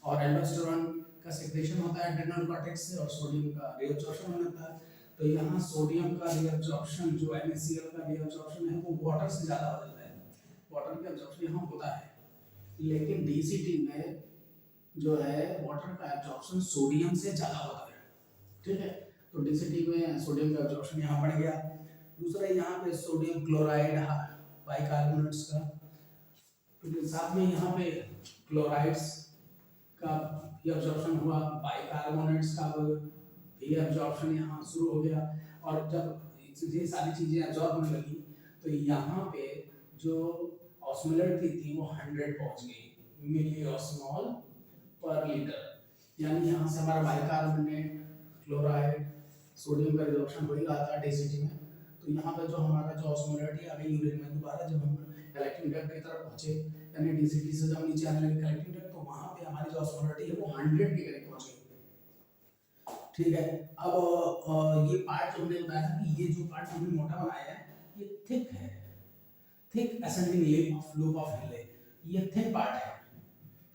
और एल्डोस्टेरोन का सेक्रेशन होता है एड्रेनल कॉर्टेक्स से और सोडियम का रीअब्जॉर्प्शन होता है। तो यहाँ सोडियम का रीअब्जॉर्प्शन जो NaCl का रीअब्जॉर्प्शन है वो वाटर से ज़्यादा हो जाता है, वाटर का एब्जॉर्प्शन यहाँ होता है। लेकिन DCT में जो है वाटर का एब्जॉर्प्शन सोडियम से ज़्यादा होता है, ठीक है। तो DCT में सोडियम का एब्जॉर्प्शन यहाँ बढ़ गया। दूसरा यहाँ पे सोडियम क्लोराइड बाइकार्बोनेट्स का, तो साथ में यहाँ पे क्लोराइड्स का ये एब्जॉर्प्शन हुआ, बाइकार्बोनेट्स का भी एब्जॉर्प्शन यहाँ शुरू हो गया। और जब ये सारी चीज़ें एब्जॉर्ब होने लगी तो यहाँ पे जो ऑस्मोलिटी थी वो 100 पहुँच गई मिली ऑस्मोल पर लीटर। यानी यहाँ से हमारा बाइकार्बोनेट, क्लोराइड, सोडियम का रिडक्शन हो ही रहा था DCT में। तो यहाँ पे जो हमारा जो ऑस्मोलिटी आ गई यूरिन में, दोबारा जब हम कलेक्टिंग डक्ट की तरफ पहुंचे, यानी DCT से जब नीचे आने लगे कलेक्टिंग डक्ट, तो वहाँ पे हमारी जो ऑस्मोलिटी है वो 100 के करीब पहुंच गई, ठीक है। अब ये पार्ट जो हमने बताया था कि ये जो पार्ट हमने मोटा बनाया है ये थिक है, थिक असेंडिंग लूप ऑफ हेले, ये थिन पार्ट है,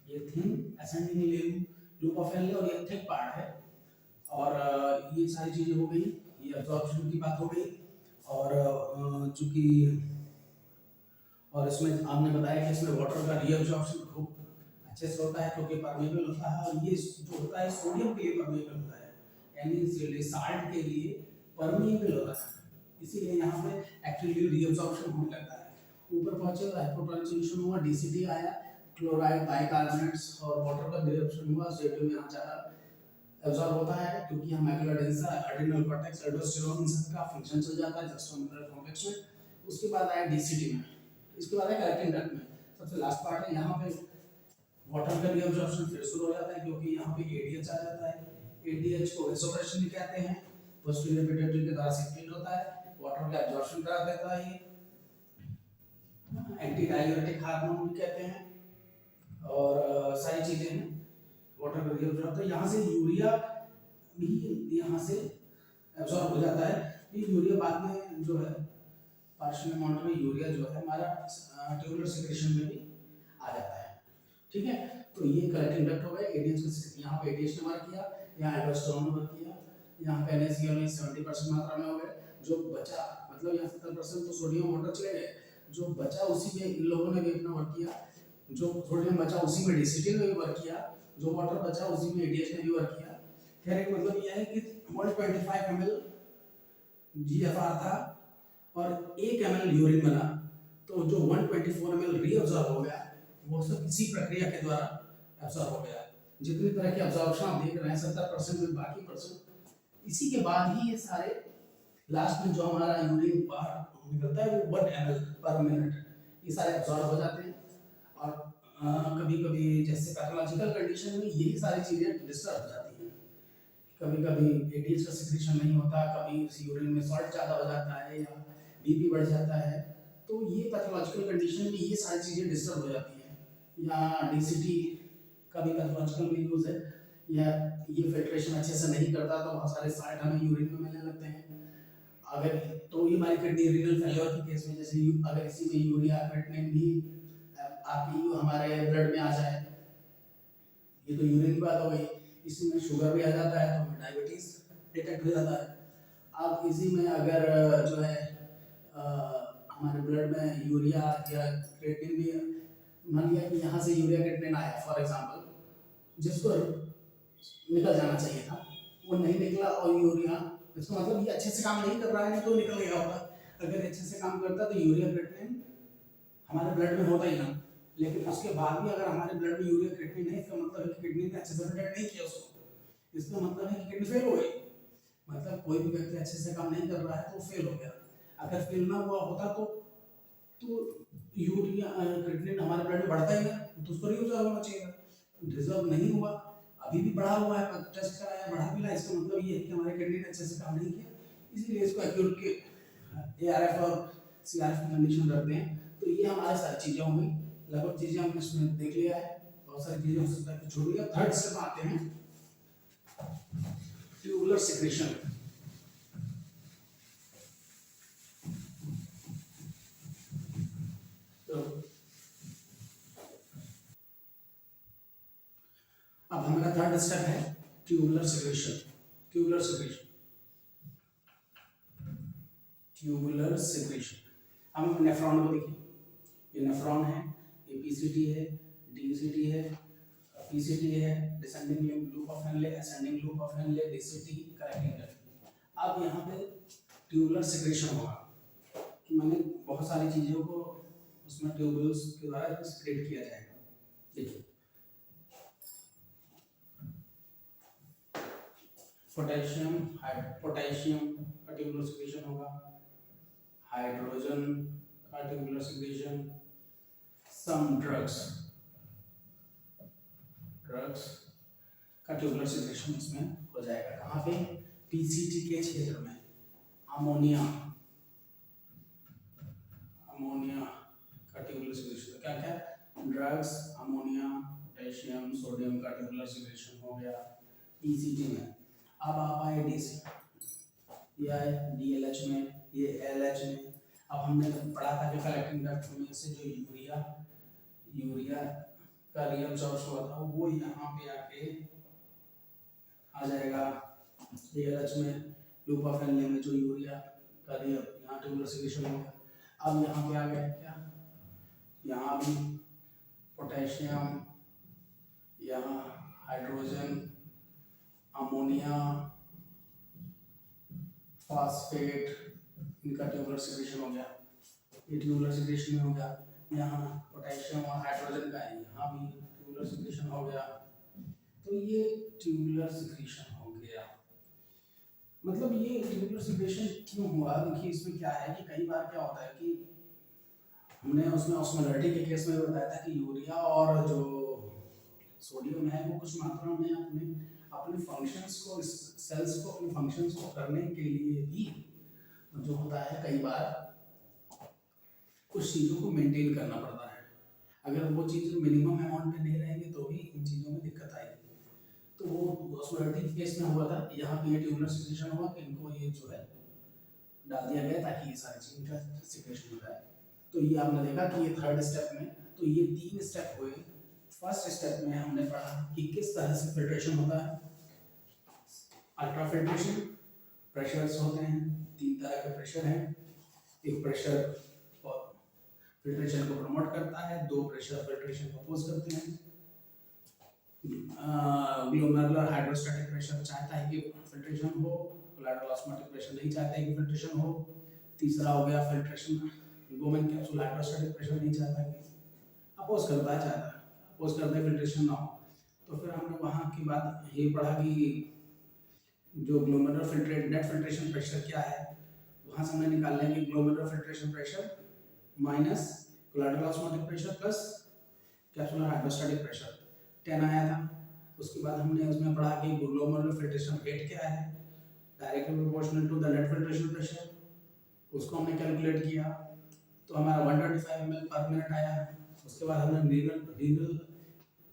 ये थिन असेंडिंग लूप ऑफ हेले और ये थिक पार्ट है। और ये सारी चीजें हो गई, ये एब्जॉर्प्शन की बात हो गई। और चूंकि और इसमें आपने बताया कि इसमें वाटर का रीअब्जॉर्प्शन खूब अच्छे से होता है क्योंकि परमेबल होता है, और ये जो होता है सोडियम के लिए परमेबल होता है, यानी साल्ट के लिए परमेबल होता है, इसीलिए यहाँ पे एक्टिवली रीअब्जॉर्प्शन होने लगता है। ऊपर पहुंचे तो हाइपोटोनिक सॉल्यूशन हुआ, DCT आया, क्लोराइड, बाइकार्बोनेट्स और वाटर का रीअब्जॉर्प्शन हुआ, Z2 में यहाँ ज़्यादा एब्जॉर्ब होता है क्योंकि यहाँ macula densa, adrenal cortex, aldosterone इन सब का फंक्शन चल जाता है जक्सटाग्लूमेरुलर कॉम्प्लेक्स में। उसके बाद आया DCT में, इसके बाद है कलेक्टिंग डक्ट में। सबसे लास्ट पार्ट है यहाँ पे वाटर का रीअब्जॉर्प्शन फिर शुरू हो जाता है क्योंकि यहाँ पे ADH आ जाता है। ADH को वेसोप्रेशन कहते हैं, पोस्टीरियर पिट्यूटरी के द्वारा सीक्रेट होता है, वाटर का एब्जॉर्प्शन करा देता है, ये एंटी डाययूरेटिक हार्मोन भी कहते हैं और सारी चीजें हैं वाटर का रीअब्जॉर्ब। तो यहाँ से यूरिया भी यहाँ से एब्जॉर्ब हो जाता है। ये यूरिया बाद में जो है पार्शियल अमाउंट में यूरिया जो है हमारा ट्यूबुलर सेक्रेशन में भी आ जाता है, ठीक है। तो ये कलेक्टिंग डक्ट हो गए। ADH को यहाँ पे ADH ने वर्क किया, यहाँ एल्डोस्टेरोन ने वर्क किया, यहाँ पे NaCl में 70% मात्रा में हो गए। जो बचा मतलब यहाँ 70% तो सोडियम वाटर चले गए, जो बचा उसी में इन लोगों ने भी अपना वर्क किया। जो सोडियम बचा उसी में DCT ने भी वर्क किया, जो वाटर बचा उसी में ADH ने भी वर्क किया। कहने का मतलब यह है कि 125 ml GFR था और 1 ml यूरिन बना, तो जो 124 ml रीअब्सॉर्ब हो गया वो सब इसी प्रक्रिया के द्वारा एब्सॉर्ब हो गया। जितनी तरह के अब्जॉर्प्शन आप देख रहे हैं 70% में बाकी परसेंट, इसी के बाद ही ये सारे लास्ट में जो हमारा यूरिन बाहर निकलता है वो 1 ml पर मिनट ये सारे अब्जॉर्ब हो जाते हैं। और कभी कभी जैसे पैथोलॉजिकल कंडीशन में यही सारी चीज़ें डिस्टर्ब हो जाती हैं। कभी कभी एटीएच का सिक्रीशन नहीं होता, कभी यूरिन में सॉल्ट ज़्यादा हो जाता है या बीपी बढ़ जाता है, तो ये पैथोलॉजिकल कंडीशन में ये सारी चीज़ें डिस्टर्ब हो जाती हैं। या डीसीटी का भी पैथोलॉजिकल में यूज़ है, या ये फिल्ट्रेशन अच्छे से नहीं करता तो बहुत सारे साल्ट हमें यूरिन में मिलने लगते हैं। अगर तो ये हमारी किडनी रीनल फेलियर के केस में, जैसे अगर इसी में यूरिया क्रिएटिनिन भी आपकी हमारे ब्लड में आ जाए, ये तो यूरिन की बात हो गई, इसी में शुगर भी आ जाता है तो हमें डायबिटीज डिटेक्ट हो जाता है। अब इसी में अगर जो है हमारे ब्लड में यूरिया या क्रिएटिनिन भी, मान लिया कि यहाँ से यूरिया क्रिएटिनिन आया फॉर एग्जांपल, जिसको निकल जाना चाहिए था वो नहीं निकला, और यूरिया, इसका मतलब ये अच्छे से काम नहीं कर रहा है, नहीं तो निकल गया होता। अगर अच्छे से काम करता तो यूरिया क्रिएटिनिन हमारे ब्लड में होता ही ना, लेकिन उसके बाद भी अगर हमारे ब्लड में यूरिया क्रिएटिनिन है, इसका मतलब है कि किडनी ने अच्छे से फिल्टर नहीं किया उसको, इसका मतलब है कि किडनी फेल हो गई। मतलब कोई भी व्यक्ति अच्छे से काम नहीं कर रहा है तो फेल हो गया। अगर फेल ना हुआ होता तो यूरिया क्रिएटिनिन हमारे ब्लड में बढ़ता ही ना, तो उसको रिजर्व होना चाहिए, रिजर्व नहीं हुआ, अभी भी बढ़ा हुआ है, टेस्ट कराया बढ़ा भी ला, इसका मतलब ये है कि हमारे किडनी ने अच्छे से काम नहीं किया, इसीलिए इसको एक्यूट के एआरएफ और सीआरएफ की कंडीशन रखते हैं। तो ये हमारे सारी चीज़ें होंगी, लगभग चीज़ें हमने इसमें देख लिया है, बहुत सारी चीज़ें हो सकता है कि छूट गई। थर्ड स्टेप आते हैं ट्यूबुलर सिक्रेशन। तो अब हमारा थर्ड स्टेप है tubular secretion. Tubular secretion, tubular secretion. हम नेफ्रॉन को देखिए, ये नेफ्रॉन है, ये पीसीटी है, डीसीटी है, पीसीटी है, descending loop of Henle, ascending loop of Henle, DCT, correcting loop. अब यहाँ पे ट्यूबुलर सिक्रेशन होगा कि मैंने बहुत सारी चीज़ों को उसमें ट्यूबुल्स के द्वारा सिक्रेट किया जाएगा। देखिए पोटेशियम का ट्यूबुलर सिक्रेशन होगा, हाइड्रोजन का ट्यूबुलर सिक्रेशन, सम ड्रग्स का ट्यूबुलर सिक्रेशन इसमें हो जाएगा। कहाँ पे? पीसीटी के क्षेत्र में। अमोनिया का ट्यूबुलर सिक्रेशन, क्या क्या? ड्रग्स, अमोनिया, पोटेशियम, सोडियम का ट्यूबुलर सिक्रेशन हो गया पीसीटी में। अब आप आए डीसी, ये आए डीएलएच में, ये एलएच में। अब हमने पढ़ा था कि कलेक्टिंग डक्ट में से जो यूरिया का रीअब्जॉर्प्शन हुआ था वो यहाँ पे आके आ जाएगा डीएलएच में, लूप ऑफ हेनले में जो यूरिया का यहाँ ट्यूबुलर सिक्रेशन हो गया। अब यहाँ पे आ गया क्या? यहाँ भी पोटेशियम, यहाँ हाइड्रोजन, अमोनिया, फास्फेट, इनका ट्यूबुलर सिक्रेशन हो गया, ये ट्यूबुलर सिक्रेशन में हो गया। यहाँ पोटेशियम और हाइड्रोजन का है, यहाँ भी ट्यूबुलर सिक्रेशन हो गया। तो ये ट्यूबुलर सिक्रेशन हो गया। मतलब ये ट्यूबुलर सिक्रेशन क्यों हुआ? देखिए इसमें क्या है कि कई बार क्या होता है कि हमने उसमें ऑस्मोलरिटी के केस में बताया था कि यूरिया और जो सोडियम है वो कुछ मात्रा में अपने फंक्शंस को, सेल्स को अपने फंक्शंस को करने के लिए भी जो होता है कई बार कुछ चीज़ों को मेंटेन करना पड़ता है। अगर वो चीज़ मिनिमम अमाउंट में नहीं रहेंगे तो भी इन चीज़ों में दिक्कत आएगी। तो वो ऑस्मोलरिटी के केस में हुआ था, यहाँ पे ट्यूबुलर सिक्रेशन हुआ कि इनको ये जो है डाल दिया गया ताकि ये सारी चीज़ का सिक्रेशन हो जाए। तो ये आपने देखा कि ये थर्ड स्टेप में, तो ये 3 स्टेप हुए। फर्स्ट स्टेप में हमने पढ़ा कि किस तरह से फिल्ट्रेशन होता है। अल्ट्रा फिल्ट्रेशन, प्रेशर्स होते हैं, 3 तरह के प्रेशर हैं। एक प्रेशर फिल्ट्रेशन को प्रमोट करता है, 2 प्रेशर फिल्ट्रेशन को अपोज करते हैं। ग्लोमेरुलर हाइड्रोस्टैटिक प्रेशर चाहता है कि फिल्ट्रेशन हो, कोलैटरल ऑस्मोटिक प्रेशर नहीं चाहता है कि फिल्ट्रेशन हो। तीसरा हो गया filtration lumen capsule hydrostatic pressure नहीं चाहता कि, अपोज करता है, चाहता है अपोज करता है फिल्ट्रेशन ना हो। तो फिर हमने वहाँ की बात ये पढ़ा कि जो glomerular filtrate net filtration pressure क्या है, वहाँ से हमने निकाल लिया कि glomerular filtration pressure minus collateral osmotic pressure plus capsular hydrostatic pressure 10 आया था। उसके बाद हमने उसमें पढ़ा कि ग्लोमेरुलर फिल्ट्रेशन रेट क्या है, directly proportional to the net filtration pressure, उसको हमने कैलकुलेट किया तो हमारा 125 ml पर मिनट आया। उसके बाद हमने रीनल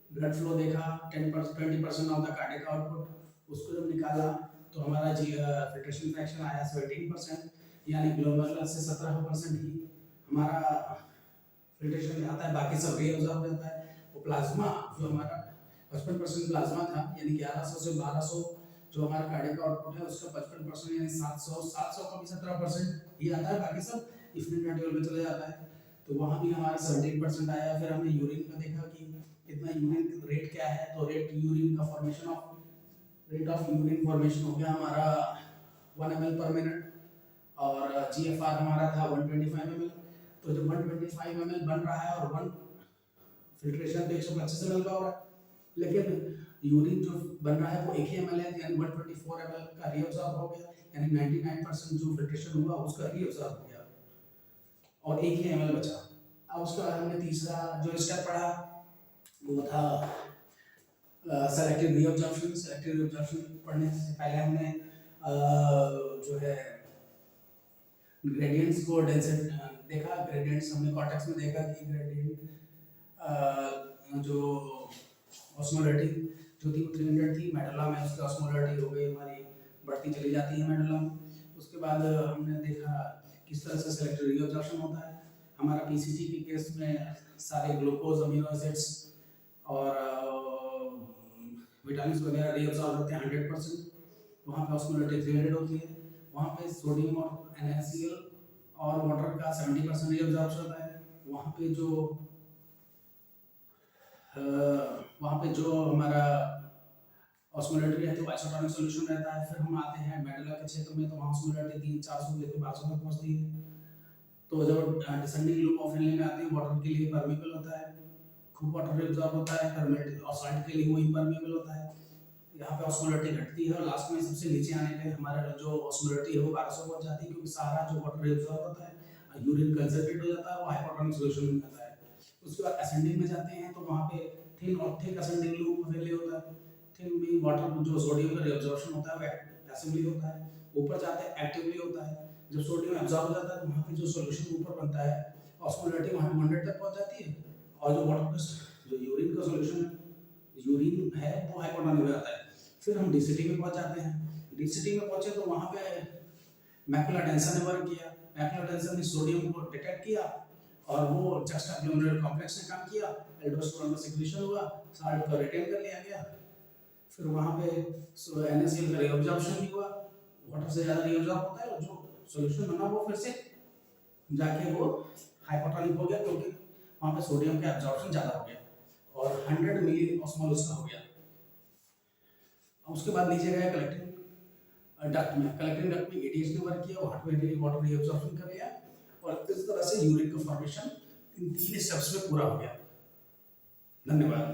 ब्लड फ्लो देखा 20% ऑफ द कार्डियक आउटपुट, उसको जब निकाला तो हमारा फिल्ट्रेशन फ्रैक्शन आया 17%, यानी ग्लोमेरुलर से 17% ही हमारा फिल्ट्रेशन आता है, बाकी सब रीअब्सॉर्ब हो जाता है। वो प्लाज्मा जो हमारा 55% प्लाज्मा था, यानी 1100 से 1200 जो हमारा कार्डियक आउटपुट है उसका 55% यानी 700 का भी 17% ही आता है, बाकी सब इफिनिट रेटियोल में चला जाता है। तो वहाँ भी हमारा 17% आया। फिर हमने यूरिन का देखा कि कितना यूरिन रेट क्या है, तो रेट यूरिन का formation of rate of urine formation हो गया हमारा 1 ml पर मिनट, और GFR हमारा था 125 ml। तो जब 125 ml बन रहा है और 1 फिल्ट्रेशन तो 125 ml का हो रहा है, लेकिन यूरिन जो बन रहा है वो 1 ही ml है, यानी 124 ml का रीअब्सॉर्ब हो गया, यानी 99% जो फिल्ट्रेशन हुआ उसका रीअब्सॉर्ब हो गया और 1 ही ml बचा। अब उसके बाद हमने तीसरा जो स्टेप पढ़ा वो था सेलेक्टिव रीअब्सॉर्प्शन। सेलेक्टिव रीअब्सॉर्प्शन पढ़ने से पहले हमने जो है ग्रेडियंट्स को देखा। ग्रेडियंट्स हमने कॉर्टेक्स में देखा कि ग्रेडियंट जो ऑस्मोलैरिटी जो थी वो 300 थी, मेडुला में उसकी ऑस्मोलैरिटी हो गई हमारी बढ़ती चली जाती है मेडुला में। उसके बाद हमने देखा किस तरह से सेलेक्टिव रीअब्सॉर्प्शन होता है। हमारा पीसीटी के केस में सारे ग्लूकोज अमीनो एसिड्स और विटामिन्स वगैरह रीअब्सॉर्ब होते हैं 100%, वहाँ पे ऑस्मोलैरिटी 300 होती है। वहाँ पे सोडियम और NaCl और वाटर का 70% रीअब्सॉर्प्शन होता है। वहाँ पे जो हमारा ऑस्मोलैरिटी रहती है वो आइसोटोनिक सॉल्यूशन रहता है। फिर हम आते हैं मेडुला के क्षेत्र में, तो वहाँ ऑस्मोलैरिटी 300-400 लेकर 1200 तक पहुँचती है। तो जब डिसेंडिंग लूप ऑफ इनले में आते हैं, वाटर के लिए परमेबल होता है, खूब वाटर एब्जॉर्ब होता है, परमेबल और सॉल्ट के लिए वो इम्परमेबल होता है। यहाँ पे ऑस्मोलैरिटी घटती है और लास्ट में सबसे नीचे आने पे हमारा जो ऑस्मोलैरिटी है वो 1200 पहुंच जाती है, क्योंकि सारा जो वाटर एब्जॉर्ब होता है यूरिन कंसंट्रेट हो जाता है, वो हाइपोटोनिक सॉल्यूशन में जाता है। उसके बाद असेंडिंग में जाते हैं तो वहाँ पे थिन और थिक असेंडिंग लूप अवेलेबल होता है। थिन में वाटर जो सोडियम का रिअब्जॉर्प्शन होता है वो पैसिवली होता है, ऊपर जाते हैं एक्टिवली होता है। जब सोडियम एब्जॉर्ब हो जाता है तो वहाँ पे जो सॉल्यूशन ऊपर बनता है ऑस्मोलैरिटी वहाँ 200 तक पहुँच जाती है, और जो वाटर जो यूरिन का सॉल्यूशन यूरिन है वो हाइपोटोनिक हो जाता है। फिर हम डीसीटी में पहुंच जाते हैं। डीसीटी में पहुंचे तो वहाँ पे मैकुला डेंसन ने वर्क किया। मैकुला डेंसन ने सोडियम को डिटेक्ट किया और वो जस्टाग्लोमेरुलर कॉम्प्लेक्स ने काम किया, एल्डोस्टेरोन का सिक्रीशन हुआ, साल्ट को रिटेन कर लिया गया। फिर वहाँ पे NaCl का रीअब्जॉर्प्शन भी हुआ, वाटर से ज़्यादा रीअब्जॉर्ब होता है और जो सॉल्यूशन बना वो फिर से जाके वो हाइपोटोनिक हो गया, क्योंकि वहाँ पे सोडियम का एब्जॉर्प्शन ज़्यादा हो गया और 100 मिली ऑस्मोल उसका हो गया। उसके बाद नीचे गया कलेक्टिंग डक्ट में। कलेक्टिंग डक्ट में ADH ने वर्क किया, वाटर रीअब्जॉर्प्शन कर लिया और इस तरह से यूरिन का फॉर्मेशन इन 3 स्टेप्स में पूरा हो गया। धन्यवाद।